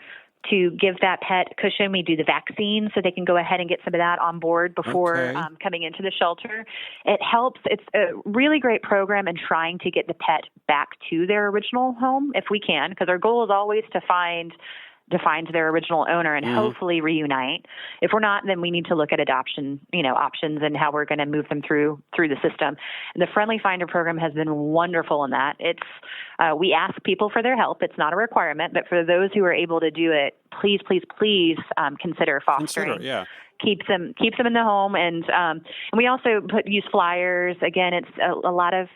M: to give that pet cushion. We do the vaccine so they can go ahead and get some of that on board before coming into the shelter. It helps. It's a really great program in trying to get the pet back to their original home if we can, because our goal is always to find their original owner and hopefully reunite. If we're not, then we need to look at adoption, options and how we're going to move them through the system. And the Friendly Finder program has been wonderful in that. It's we ask people for their help. It's not a requirement, but for those who are able to do it, please consider fostering. Keeps them in the home, and we also use flyers. Again, it's a lot of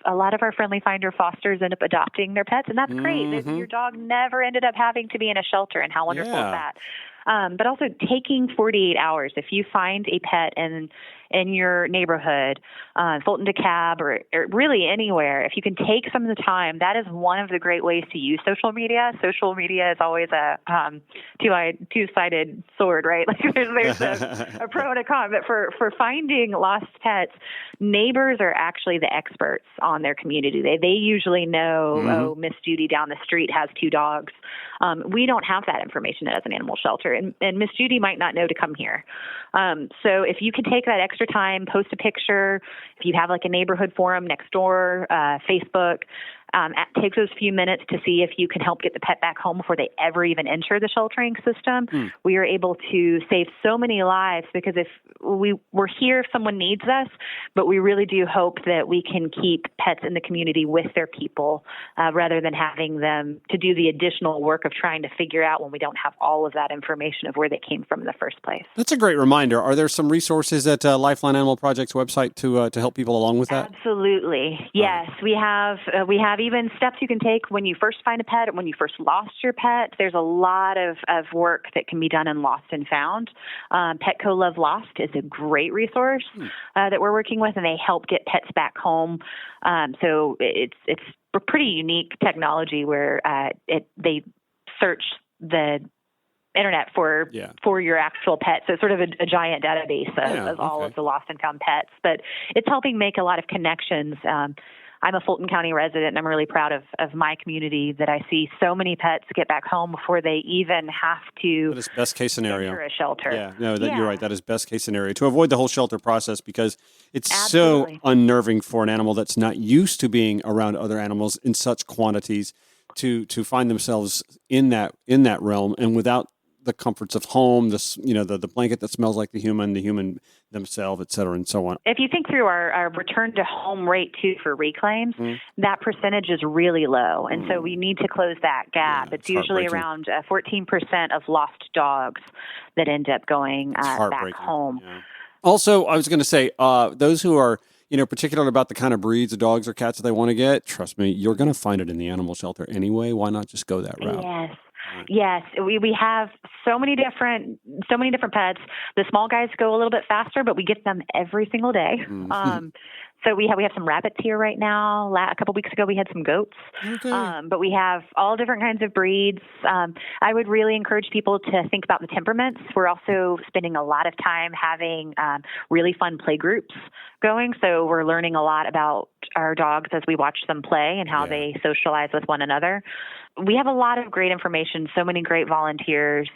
M: our Friendly Finder fosters end up adopting their pets, and that's great. Your dog never ended up having to be in a shelter, and how wonderful is that? But also taking 48 hours. If you find a pet in your neighborhood, Fulton DeKalb, or really anywhere, if you can take some of the time, that is one of the great ways to use social media. Social media is always a two-sided sword, right? Like there's a pro and a con. But for finding lost pets, neighbors are actually the experts on their community. They usually know, oh, Miss Judy down the street has 2 dogs. We don't have that information as an animal shelter, and Miss Judy might not know to come here. So if you can take that extra time, post a picture, if you have like a neighborhood forum next door, Facebook, take those few minutes to see if you can help get the pet back home before they ever even enter the sheltering system. We are able to save so many lives, because if we're here if someone needs us, but we really do hope that we can keep pets in the community with their people rather than having them to do the additional work of trying to figure out when we don't have all of that information of where they came from in the first place.
B: That's a great reminder. Are there some resources at Lifeline Animal Project's website to help people along with that?
M: Absolutely. Yes. We have even steps you can take when you first find a pet and when you first lost your pet. There's a lot of work that can be done in Lost and Found. Petco Love Lost is a great resource that we're working with, and they help get pets back home. So it's a pretty unique technology where they search the internet for your actual pet. So it's sort of a giant database of all of the lost and found pets. But it's helping make a lot of connections. I'm a Fulton County resident, and I'm really proud of my community that I see so many pets get back home before they even have to.
B: That is best case scenario.
M: Enter a shelter.
B: You're right. That is best case scenario to avoid the whole shelter process, because it's so unnerving for an animal that's not used to being around other animals in such quantities to find themselves in that realm, and without the comforts of home, the blanket that smells like the human themselves, et cetera, and so on.
M: If you think through our return to home rate too for reclaims, that percentage is really low, and so we need to close that gap. It's usually around 14% of lost dogs that end up going back home.
B: Yeah. Also, I was going to say, those who are particular about the kind of breeds of dogs or cats that they want to get, trust me, you're going to find it in the animal shelter anyway. Why not just go that route?
M: Yes, we have so many different pets. The small guys go a little bit faster, but we get them every single day. So we have some rabbits here right now. A couple weeks ago, we had some goats. But we have all different kinds of breeds. I would really encourage people to think about the temperaments. We're also spending a lot of time having really fun play groups going. So we're learning a lot about our dogs as we watch them play and how they socialize with one another. We have a lot of great information, so many great volunteers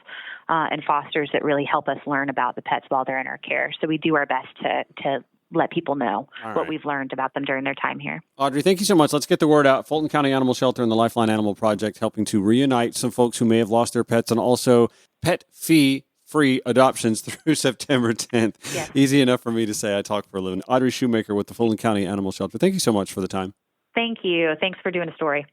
M: and fosters that really help us learn about the pets while they're in our care. So we do our best to let people know what we've learned about them during their time here.
B: Audrey, thank you so much. Let's get the word out. Fulton County Animal Shelter and the Lifeline Animal Project helping to reunite some folks who may have lost their pets, and also pet fee-free adoptions through September 10th. Yes. Easy enough for me to say. I talk for a living. Audrey Shoemaker with the Fulton County Animal Shelter. Thank you so much for the time.
M: Thank you. Thanks for doing a story.